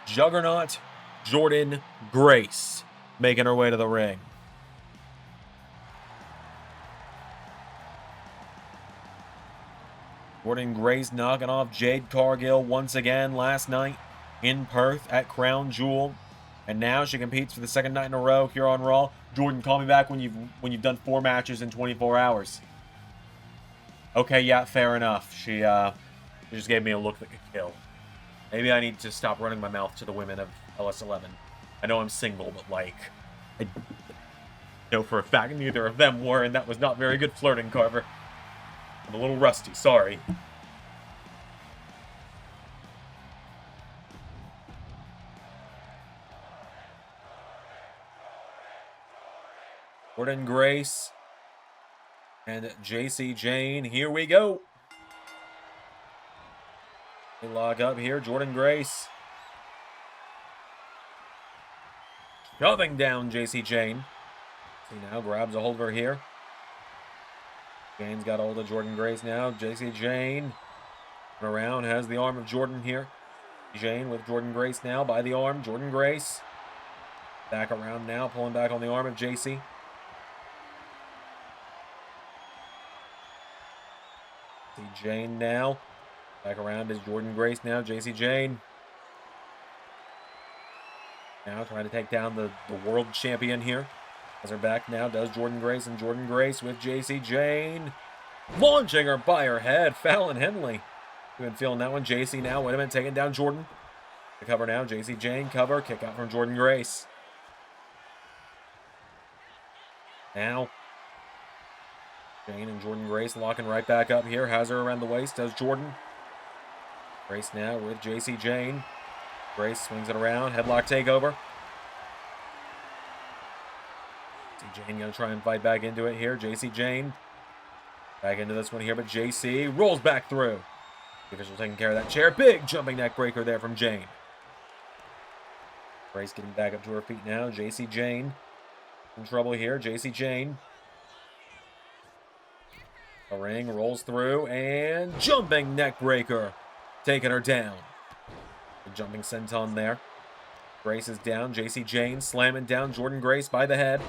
Juggernaut Jordynne Grace, making her way to the ring. Jordynne Grace knocking off Jade Cargill once again last night in Perth at Crown Jewel. And now she competes for the second night in a row here on Raw. Jordan, call me back when you've done 4 matches in 24 hours. Okay, yeah, fair enough. She just gave me a look that could kill. Maybe I need to stop running my mouth to the women of LS11. I know I'm single, but like, I know for a fact neither of them were, and that was not very good flirting, Carver. I'm a little rusty, sorry. Jordynne Grace and JC Jane, here we go. They lock up here, Jordynne Grace shoving down JC Jane. He now grabs a hold of her here. Jane's got a hold of Jordynne Grace now. JC Jane around, has the arm of Jordan here. Jane with Jordynne Grace now by the arm. Jordynne Grace back around now, pulling back on the arm of JC. Jane now. Back around is Jordynne Grace now. JC Jane now trying to take down the world champion here. Has her back now, does Jordynne Grace, and Jordynne Grace with JC Jane. Launching her by her head. Fallon Henley. You've been feeling that one. JC now, wait a minute, taking down Jordan. The cover now, JC Jane, cover, kick out from Jordynne Grace. Now, Jane and Jordynne Grace locking right back up here. Has her around the waist, does Jordan. Grace now with JC Jane. Grace swings it around, headlock takeover. JC Jane going to try and fight back into it here. JC Jane back into this one here, but JC rolls back through. The official taking care of that chair. Big jumping neck breaker there from Jane. Grace getting back up to her feet now. JC Jane in trouble here. JC Jane. The ring rolls through and jumping neck breaker, taking her down. The jumping senton there. Grace is down. JC Jane slamming down Jordynne Grace by the head.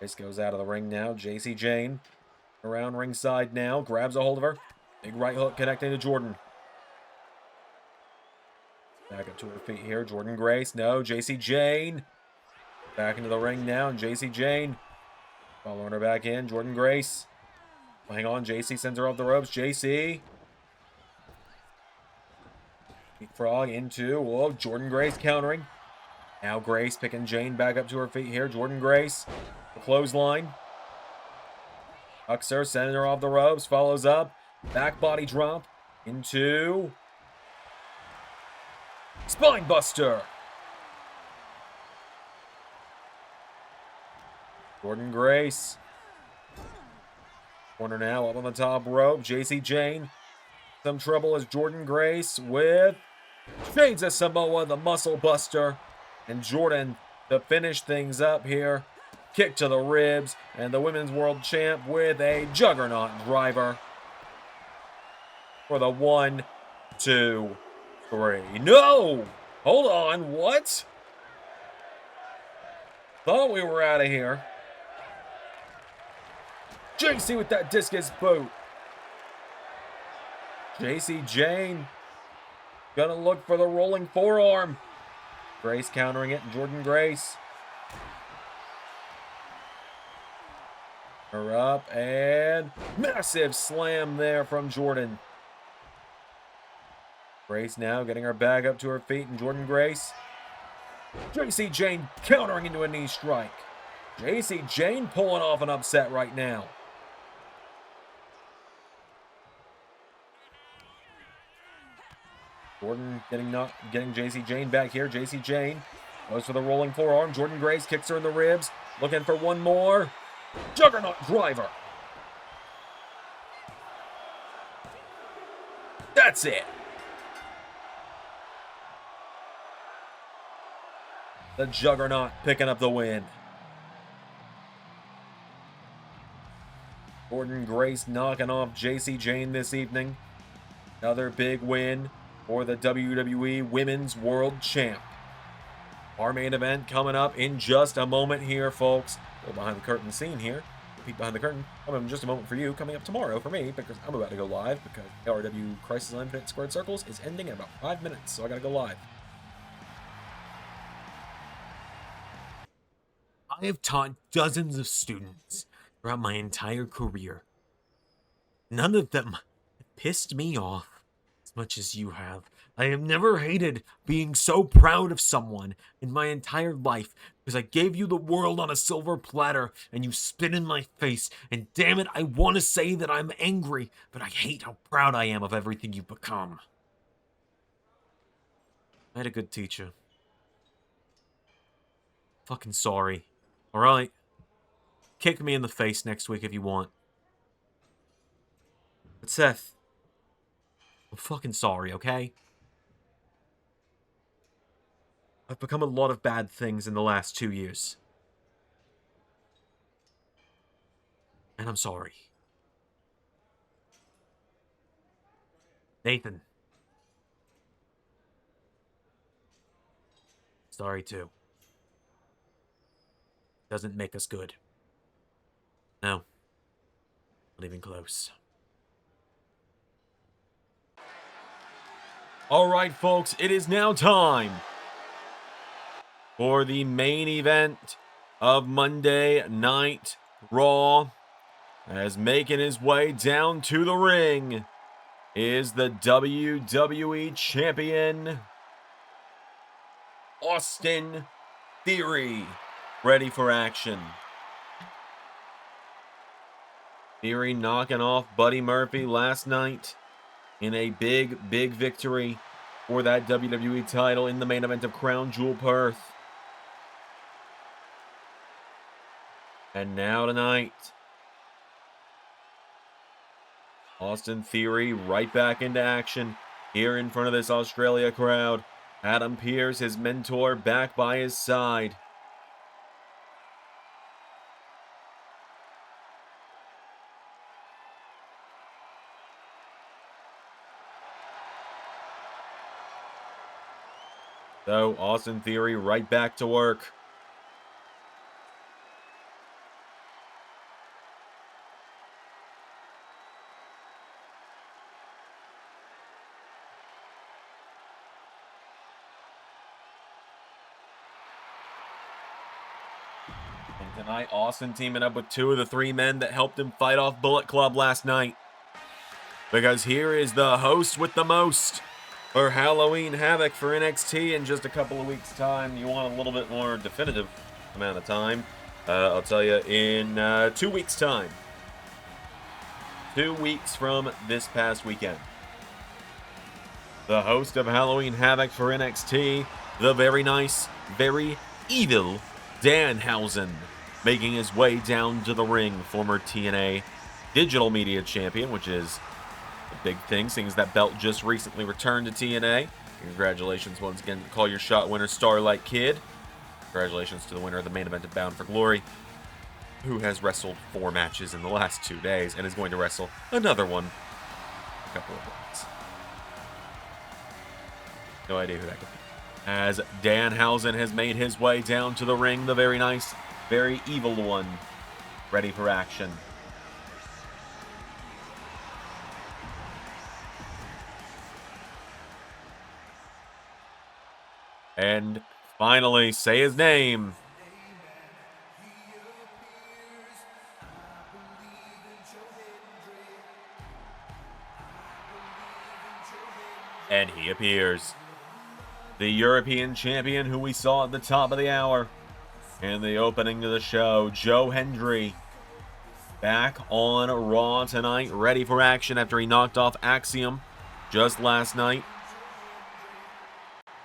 Grace goes out of the ring now. JC Jane around ringside now. Grabs a hold of her. Big right hook connecting to Jordynne. Back up to her feet here. Jordynne Grace. No. JC Jane. Back into the ring now. And JC Jane following her back in. Jordynne Grace. Hang on. JC sends her off the ropes. JC. Frog into. Whoa. Jordynne Grace countering. Now Grace picking Jane back up to her feet here. Jordynne Grace. The clothesline. Hucks her. Sending her off the ropes. Follows up. Back body drop. Into. Spine buster. Jordynne Grace. Corner now up on the top rope. JC Jane. Some trouble as Jordynne Grace with Shades of Samoa, the muscle buster. And Jordynne to finish things up here. Kick to the ribs. And the women's world champ with a juggernaut driver. For the 1, 2, 3. No! Hold on, what? Thought we were out of here. JC with that discus boot. JC Jane gonna look for the rolling forearm. Grace countering it, and Jordynne Grace. Her up, and massive slam there from Jordynne. Grace now getting her bag up to her feet, and Jordynne Grace. JC Jane countering into a knee strike. JC Jane pulling off an upset right now. Jordynne getting JC Jane back here. JC Jane goes for the rolling forearm. Jordynne Grace kicks her in the ribs. Looking for one more. Juggernaut driver. That's it. The Juggernaut picking up the win. Jordynne Grace knocking off JC Jane this evening. Another big win for the WWE Women's World Champ. Our main event coming up in just a moment here, folks. A little behind the curtain scene here. A peek behind the curtain. Coming in just a moment for you. Coming up tomorrow for me, because I'm about to go live, because ARW Crisis on Infinite Squared Circles is ending in about 5 minutes, so I gotta go live. I have taught dozens of students throughout my entire career. None of them pissed me off as much as you have. I have never hated being so proud of someone in my entire life because I gave you the world on a silver platter and you spit in my face. And damn it, I want to say that I'm angry, but I hate how proud I am of everything you've become. I had a good teacher. Fucking sorry. Alright? Kick me in the face next week if you want. But Seth, I'm fucking sorry, okay? I've become a lot of bad things in the last 2 years. And I'm sorry. Nathan. Sorry too. Doesn't make us good. No. Not even close. Alright, folks, it is now time for the main event of Monday Night Raw. As making his way down to the ring is the WWE Champion, Austin Theory, ready for action. Theory knocking off Buddy Murphy last night in a big victory for that WWE title in the main event of Crown Jewel Perth. And now tonight, Austin Theory right back into action here in front of this Australia crowd. Adam Pearce, his mentor, back by his side. So, Austin Theory right back to work. And tonight, Austin teaming up with 2 of the 3 men that helped him fight off Bullet Club last night. Because here is the host with the most for Halloween Havoc for NXT in just a couple of weeks' time. You want a little bit more definitive amount of time. I'll tell you in 2 weeks' time. 2 weeks from this past weekend. The host of Halloween Havoc for NXT, the very nice, very evil Danhausen, making his way down to the ring. Former TNA Digital Media Champion, which is a big thing, seeing as that belt just recently returned to TNA. Congratulations once again to Call Your Shot winner Starlight Kid. Congratulations to the winner of the main event of Bound for Glory, who has wrestled 4 matches in the last 2 days and is going to wrestle another one in a couple of days. No idea who that could be. As Danhausen has made his way down to the ring, the very nice, very evil one, ready for action. And finally, say his name. And he appears. The European champion who we saw at the top of the hour in the opening to the show, Joe Hendry, back on Raw tonight, ready for action after he knocked off Axiom just last night.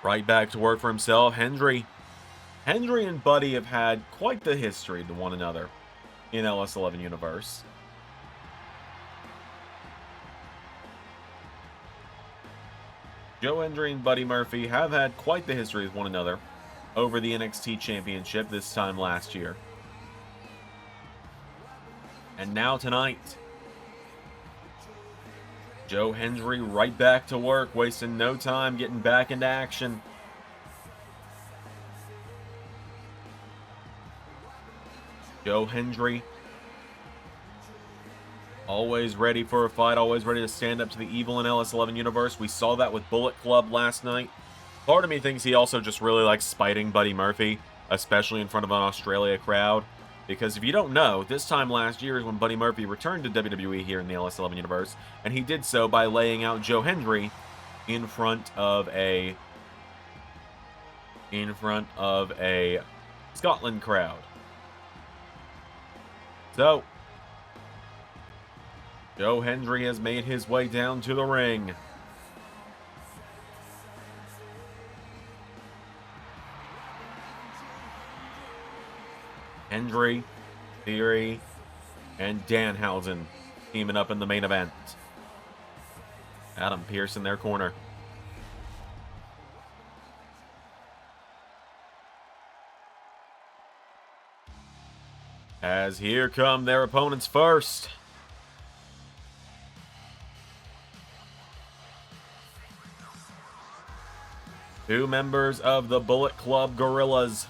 Right back to work for himself. Hendry and Buddy have had quite the history to one another in LS11 Universe. Joe Hendry and Buddy Murphy have had quite the history with one another over the NXT Championship this time last year. And now tonight, Joe Hendry right back to work, wasting no time, getting back into action. Joe Hendry, always ready for a fight, always ready to stand up to the evil in LS11 Universe. We saw that with Bullet Club last night. Part of me thinks he also just really likes spiting Buddy Murphy, especially in front of an Australia crowd. Because if you don't know, this time last year is when Buddy Murphy returned to WWE here in the LS11 Universe, and he did so by laying out Joe Hendry in front of a Scotland crowd. So, Joe Hendry has made his way down to the ring. Hendry, Theory, and Danhausen teaming up in the main event. Adam Pearce in their corner. As here come their opponents first. Two members of the Bullet Club Gorillas.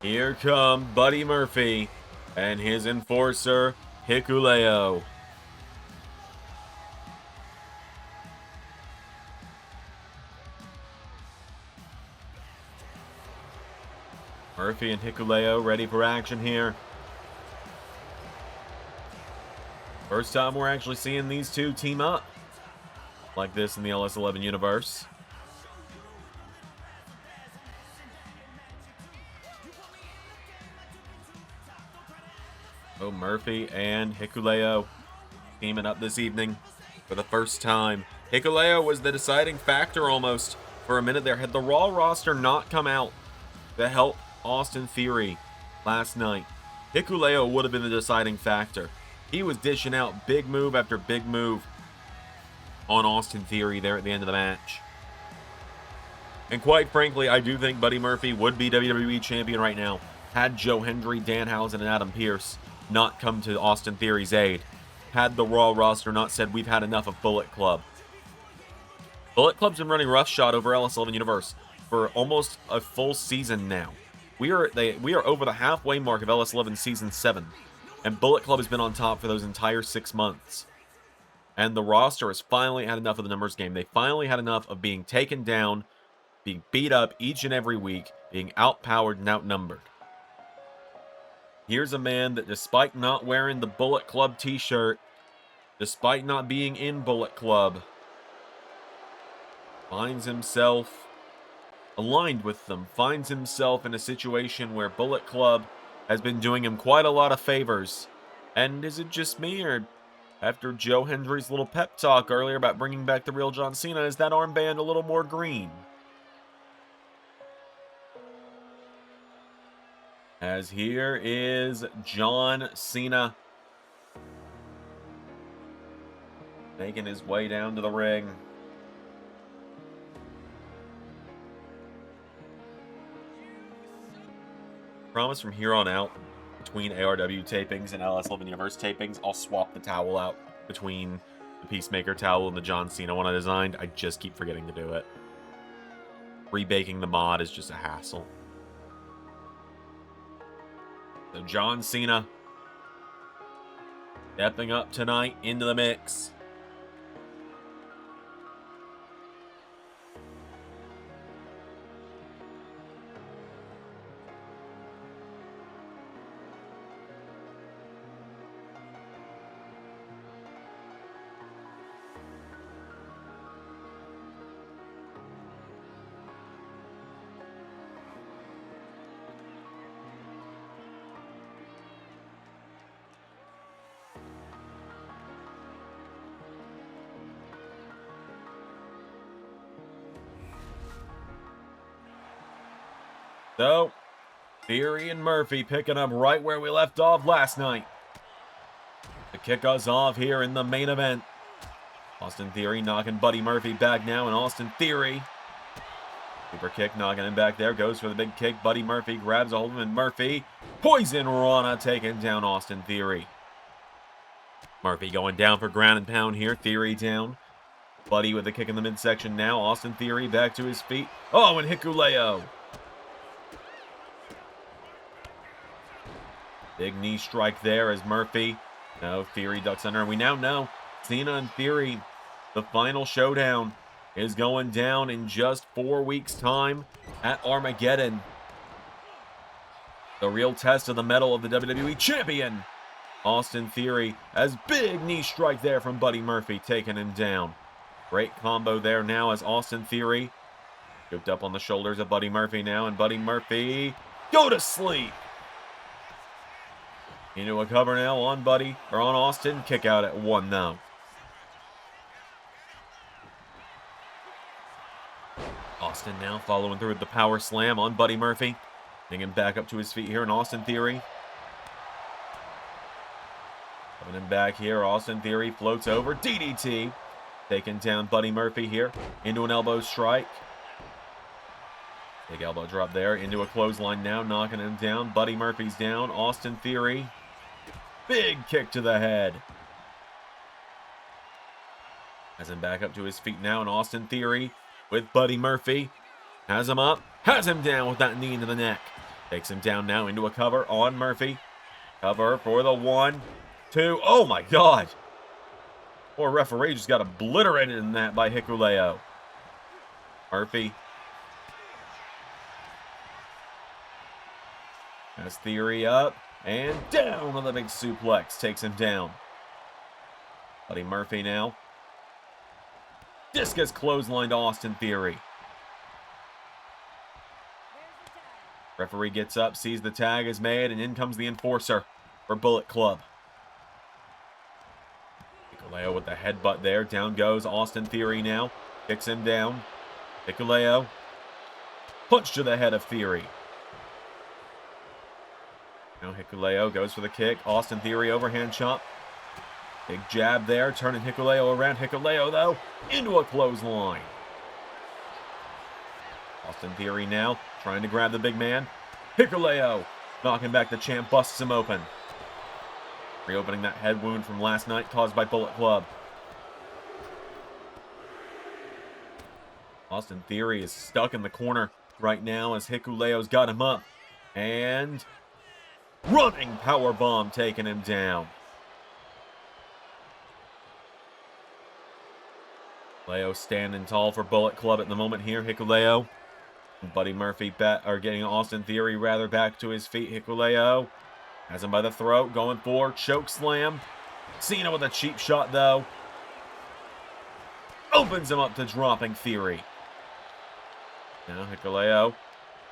Here come Buddy Murphy and his enforcer, Hikuleo. Murphy and Hikuleo ready for action here. First time we're actually seeing these two team up like this in the LS11 universe. Oh, Murphy and Hikuleo teaming up this evening for the first time. Hikuleo was the deciding factor almost for a minute there. Had the Raw roster not come out to help Austin Theory last night, Hikuleo would have been the deciding factor. He was dishing out big move after big move on Austin Theory there at the end of the match. And quite frankly, I do think Buddy Murphy would be WWE Champion right now had Joe Hendry, Danhausen, and Adam Pearce not come to Austin Theory's aid. Had the Raw roster not said, we've had enough of Bullet Club. Bullet Club's been running roughshod over LS11 Universe for almost a full season now. We are over the halfway mark of LS11 Season 7. And Bullet Club has been on top for those entire 6 months. And the roster has finally had enough of the numbers game. They finally had enough of being taken down being beat up each and every week, being outpowered and outnumbered. Here's a man that, despite not wearing the Bullet Club t-shirt, despite not being in Bullet Club, finds himself aligned with them, finds himself in a situation where Bullet Club has been doing him quite a lot of favors. And is it just me, or after Joe Hendry's little pep talk earlier about bringing back the real John Cena, is that armband a little more green? As here is John Cena making his way down to the ring. Promise from here on out, between ARW tapings and LS11 Universe tapings, I'll swap the towel out between the Peacemaker towel and the John Cena one I designed. I just keep forgetting to do it. Rebaking the mod is just a hassle. So John Cena stepping up tonight into the mix. So, Theory and Murphy picking up right where we left off last night to kick us off here in the main event. Austin Theory knocking Buddy Murphy back now, and Austin Theory, super kick knocking him back there, goes for the big kick. Buddy Murphy grabs a hold of him, and Murphy, Poison Rana taking down Austin Theory. Murphy going down for ground and pound here, Theory down. Buddy with a kick in the midsection now, Austin Theory back to his feet. Oh, and Hikuleo. Big knee strike there as Murphy. No, Theory ducks under. And we now know Cena and Theory, the final showdown, is going down in just 4 weeks' time at Armageddon. The real test of the mettle of the WWE Champion, Austin Theory, as big knee strike there from Buddy Murphy, taking him down. Great combo there now as Austin Theory scooped up on the shoulders of Buddy Murphy now, and Buddy Murphy go to sleep. Into a cover now on Buddy, or on Austin. Kick out at 1 though. Austin now following through with the power slam on Buddy Murphy. Bring him back up to his feet here in Austin Theory. Coming him back here, Austin Theory floats over. DDT. Taking down Buddy Murphy here into an elbow strike. Big elbow drop there into a clothesline now, knocking him down. Buddy Murphy's down. Austin Theory. Big kick to the head. Has him back up to his feet now, and Austin Theory with Buddy Murphy. Has him up. Has him down with that knee into the neck. Takes him down now into a cover on Murphy. Cover for the 1, 2. Oh my God. Poor referee just got obliterated in that by Hikuleo. Murphy has Theory up and down on the big suplex. Takes him down. Buddy Murphy now. Discus clothesline to Austin Theory. Referee gets up, sees the tag is made, and in comes the enforcer for Bullet Club. Hikuleo with the headbutt there. Down goes Austin Theory now. Kicks him down. Hikuleo. Punch to the head of Theory. Now Hikuleo goes for the kick. Austin Theory overhand chop. Big jab there, turning Hikuleo around. Hikuleo, though, into a clothesline. Austin Theory now trying to grab the big man. Hikuleo knocking back the champ, busts him open. Reopening that head wound from last night caused by Bullet Club. Austin Theory is stuck in the corner right now as Hikuleo's got him up. And running powerbomb taking him down. Hikuleo standing tall for Bullet Club at the moment here. Hikuleo Buddy Murphy getting Austin Theory rather back to his feet. Hikuleo has him by the throat, going for choke slam. Cena with a cheap shot though. Opens him up to dropping Theory. Now Hikuleo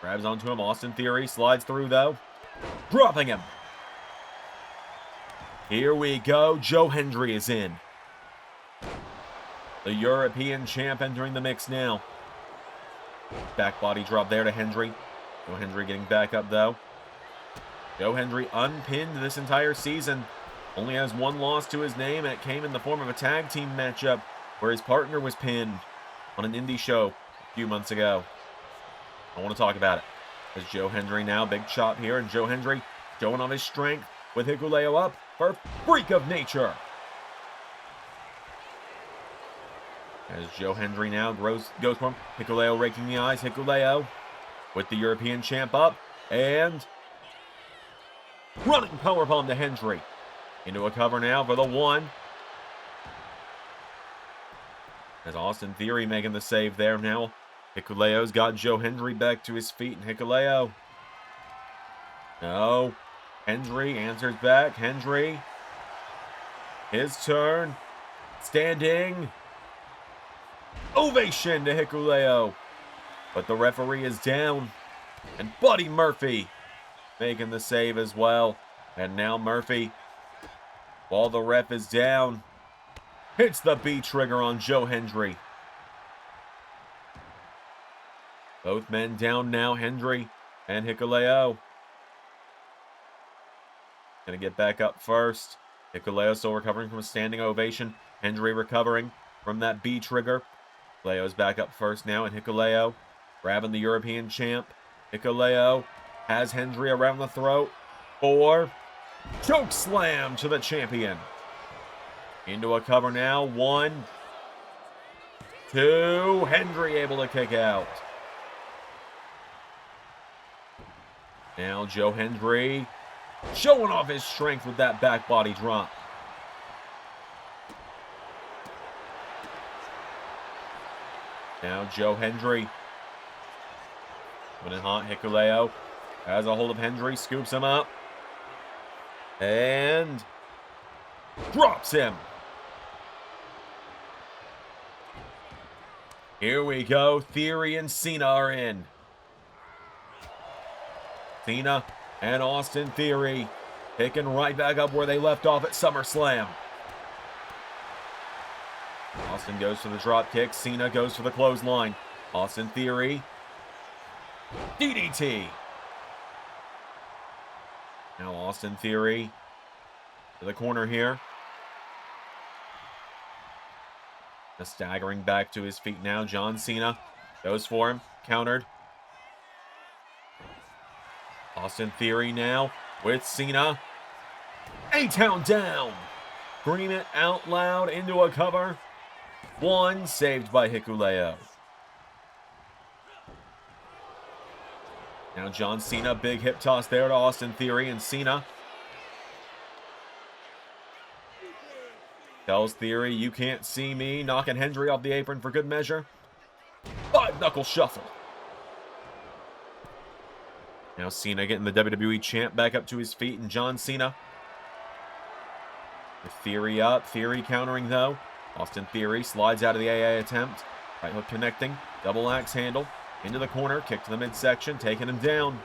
grabs onto him. Austin Theory slides through though, dropping him. Here we go. Joe Hendry is in. The European champ entering the mix now. Back body drop there to Hendry. Joe Hendry getting back up though. Joe Hendry unpinned this entire season. Only has one loss to his name, and it came in the form of a tag team matchup where his partner was pinned on an indie show a few months ago. I want to talk about it. There's Joe Hendry now, big chop here, and Joe Hendry showing off his strength with Hikuleo up for Freak of Nature. As Joe Hendry now goes for him. Hikuleo raking the eyes. Hikuleo with the European champ up. And running powerbomb to Hendry. Into a cover now for the one. As Austin Theory making the save there now. Hikuleo's got Joe Hendry back to his feet. And Hikuleo. No. Hendry answers back. Hendry. His turn. Standing. Ovation to Hikuleo. But the referee is down. And Buddy Murphy making the save as well. And now Murphy, while the ref is down, hits the B trigger on Joe Hendry. Both men down now, Hendry and Hikuleo. Gonna get back up first. Hikuleo still recovering from a standing ovation. Hendry recovering from that B trigger. Hikuleo's back up first now, and Hikuleo grabbing the European champ. Hikuleo has Hendry around the throat for choke slam to the champion. Into a cover now. 1, 2. Hendry able to kick out. Now Joe Hendry showing off his strength with that back body drop. Now Joe Hendry. Coming in hot. Hikuleo has a hold of Hendry. Scoops him up. And drops him. Here we go. Theory and Cena are in. Cena and Austin Theory picking right back up where they left off at SummerSlam. Austin goes for the drop kick. Cena goes for the clothesline. Austin Theory. DDT. Now Austin Theory to the corner here. Just staggering back to his feet now. John Cena goes for him. Countered. Austin Theory now with Cena. A-Town down. Scream it out loud into a cover. 1 saved by Hikuleo. Now John Cena, big hip toss there to Austin Theory, and Cena tells Theory, "You can't see me," knocking Hendry off the apron for good measure. 5-knuckle shuffle. Now Cena getting the WWE champ back up to his feet, and John Cena with Theory up. Theory countering though. Austin Theory slides out of the AA attempt. Right hook connecting. Double axe handle. Into the corner. Kick to the midsection. Taking him down.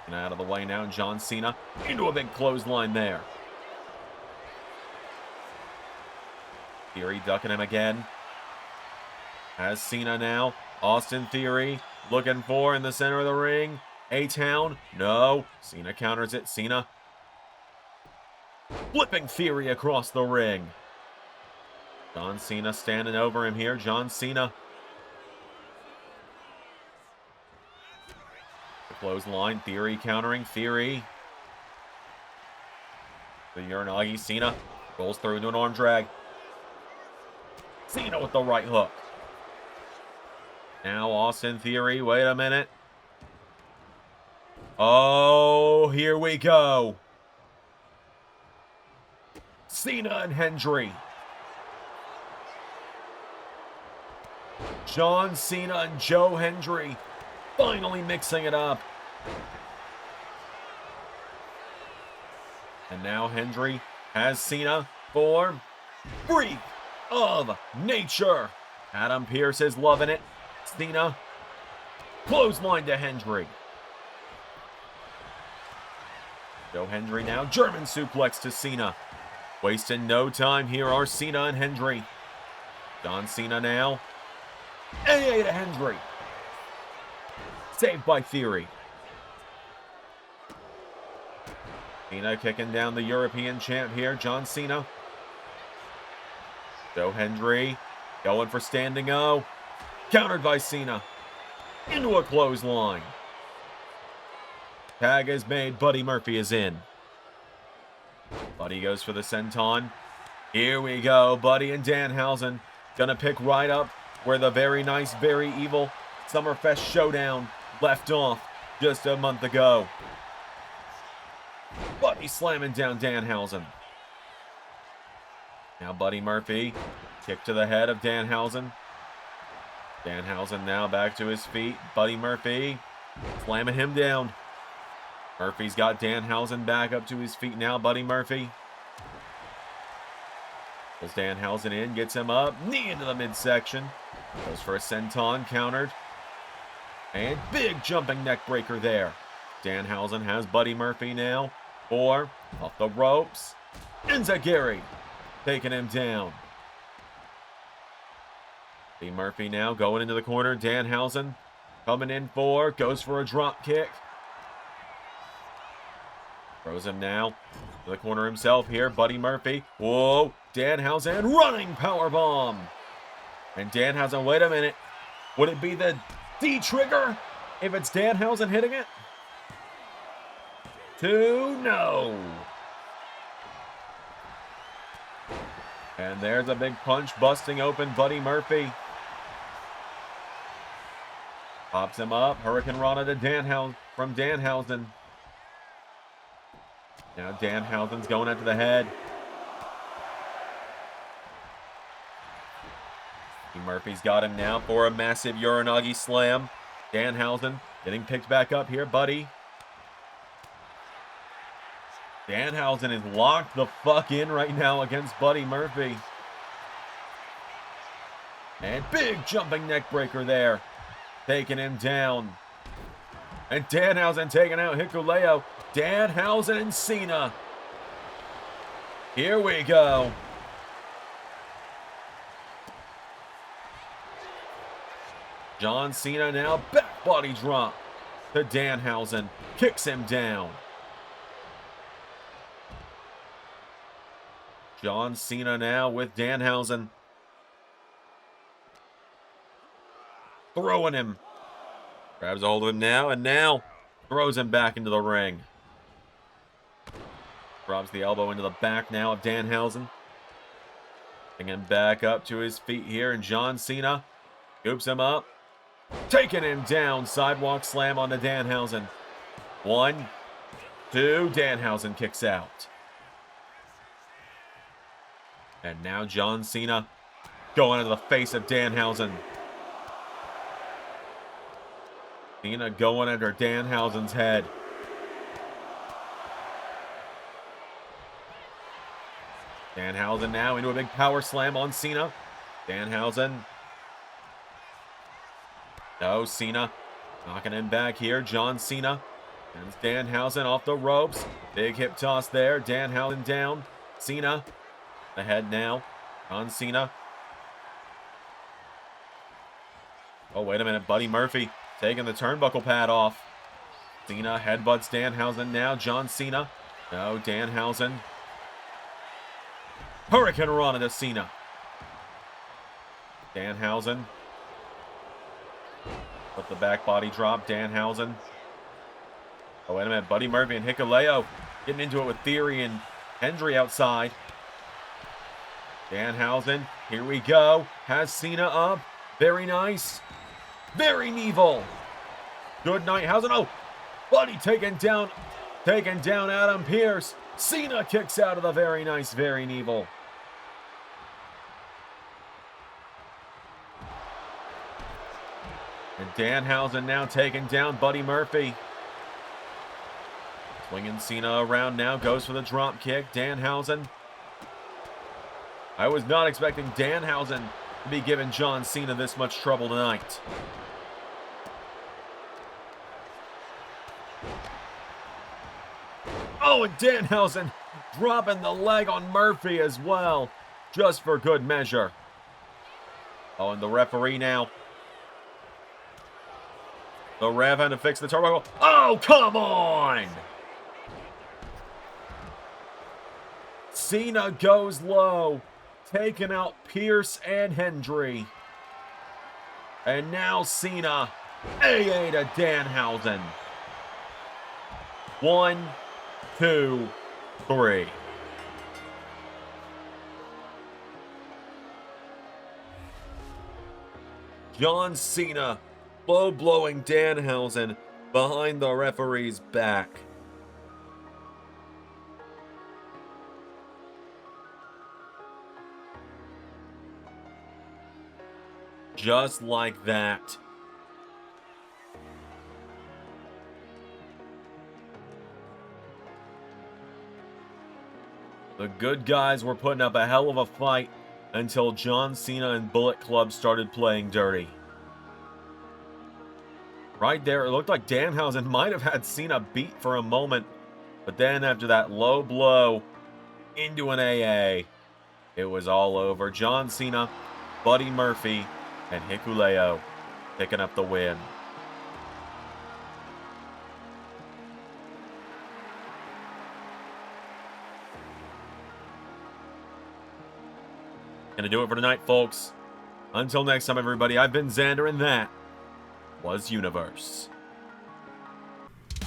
And out of the way now. John Cena into a big clothesline there. Theory ducking him again. Has Cena now. Austin Theory looking for in the center of the ring. A-Town. No. Cena counters it. Cena flipping Theory across the ring. John Cena standing over him here. John Cena. The clothesline. Theory countering. Theory. The Uranagi. Cena rolls through into an arm drag. Cena with the right hook. Now Austin Theory. Wait a minute. Oh, here we go. Cena and Hendry. John Cena and Joe Hendry finally mixing it up. And now Hendry has Cena for Freak of Nature. Adam Pearce is loving it. Cena, clothesline to Hendry. Joe Hendry now, German suplex to Cena. Wasting no time here are Cena and Hendry. John Cena now. AA to Hendry. Saved by Theory. Cena kicking down the European champ here, John Cena. Joe Hendry going for standing O. Countered by Cena. Into a clothesline. Tag is made. Buddy Murphy is in. Buddy goes for the senton. Here we go. Buddy and Danhausen gonna pick right up where the very nice, very evil Summerfest Showdown left off just a month ago. Buddy slamming down Danhausen. Now Buddy Murphy. Kick to the head of Danhausen. Danhausen now back to his feet. Buddy Murphy slamming him down. Murphy's got Danhausen back up to his feet now. Buddy Murphy pulls Danhausen in, gets him up. Knee into the midsection. Goes for a senton, countered. And big jumping neck breaker there. Danhausen has Buddy Murphy now. Or off the ropes. Enziguri taking him down. Buddy Murphy now going into the corner. Danhausen coming in for, goes for a drop kick. Throws him now to the corner himself here. Buddy Murphy. Whoa. Danhausen running powerbomb. And Danhausen, wait a minute. Would it be the D trigger if it's Danhausen hitting it? 2, no. And there's a big punch busting open Buddy Murphy. Pops him up. Hurricane Rana to Danhausen from Danhausen. Now Danhausen's going after the head. Murphy's got him now for a massive Uranagi slam. Danhausen getting picked back up here, Buddy. Danhausen is locked the fuck in right now against Buddy Murphy. And big jumping neck breaker there. Taking him down. And Danhausen taking out Hikuleo. Danhausen and Cena. Here we go. John Cena now back body drop to Danhausen. Kicks him down. John Cena now with Danhausen. Throwing him. Grabs a hold of him now and now throws him back into the ring. Drops the elbow into the back now of Danhausen. Bringing him back up to his feet here, and John Cena scoops him up. Taking him down. Sidewalk slam onto Danhausen. 1, 2. Danhausen kicks out. And now John Cena going into the face of Danhausen. Cena going under Danhausen's head. Danhausen now into a big power slam on Cena. Danhausen. No, Cena knocking him back here. John Cena. And Danhausen off the ropes. Big hip toss there. Danhausen down. Cena. The head now. On Cena. Oh, wait a minute. Buddy Murphy taking the turnbuckle pad off. Cena headbutts Danhausen now. John Cena. No, Danhausen. Hurricane Rana to Cena. Danhausen. With the back body drop. Danhausen. Oh, wait a minute. Buddy Murphy and Hikuleo getting into it with Theory and Hendry outside. Danhausen. Here we go. Has Cena up. Very nice. Very evil. Good night, Hausen. Oh, Buddy taking down Adam Pearce. Cena kicks out of the very nice, very evil. And Danhausen now taking down Buddy Murphy. Swinging Cena around now, goes for the drop kick. Danhausen. I was not expecting Danhausen to be giving John Cena this much trouble tonight. Oh, and Danhausen dropping the leg on Murphy as well, just for good measure. Oh, and the referee now. The ref had to fix the turnbuckle. Oh, come on! Cena goes low, taking out Pierce and Hendry. And now Cena, AA to Danhausen. 1, 2, 3. John Cena low-blowing Danhausen behind the referee's back. Just like that. The good guys were putting up a hell of a fight until John Cena and Bullet Club started playing dirty. Right there, it looked like Danhausen might have had Cena beat for a moment, but then after that low blow into an AA, it was all over. John Cena, Buddy Murphy, and Hikuleo picking up the win. Gonna do it for tonight, folks. Until next time, everybody, I've been Xander, and that was Universe.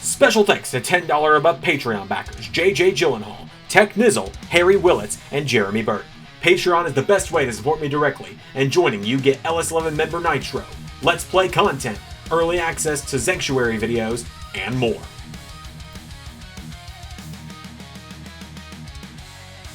Special thanks to $10 above Patreon backers JJ Gyllenhaal, Tech Nizzle, Harry Willetts, and Jeremy Burt. Patreon is the best way to support me directly, and joining you get LS11 member Nitro, Let's Play content, early access to Sanctuary videos, and more.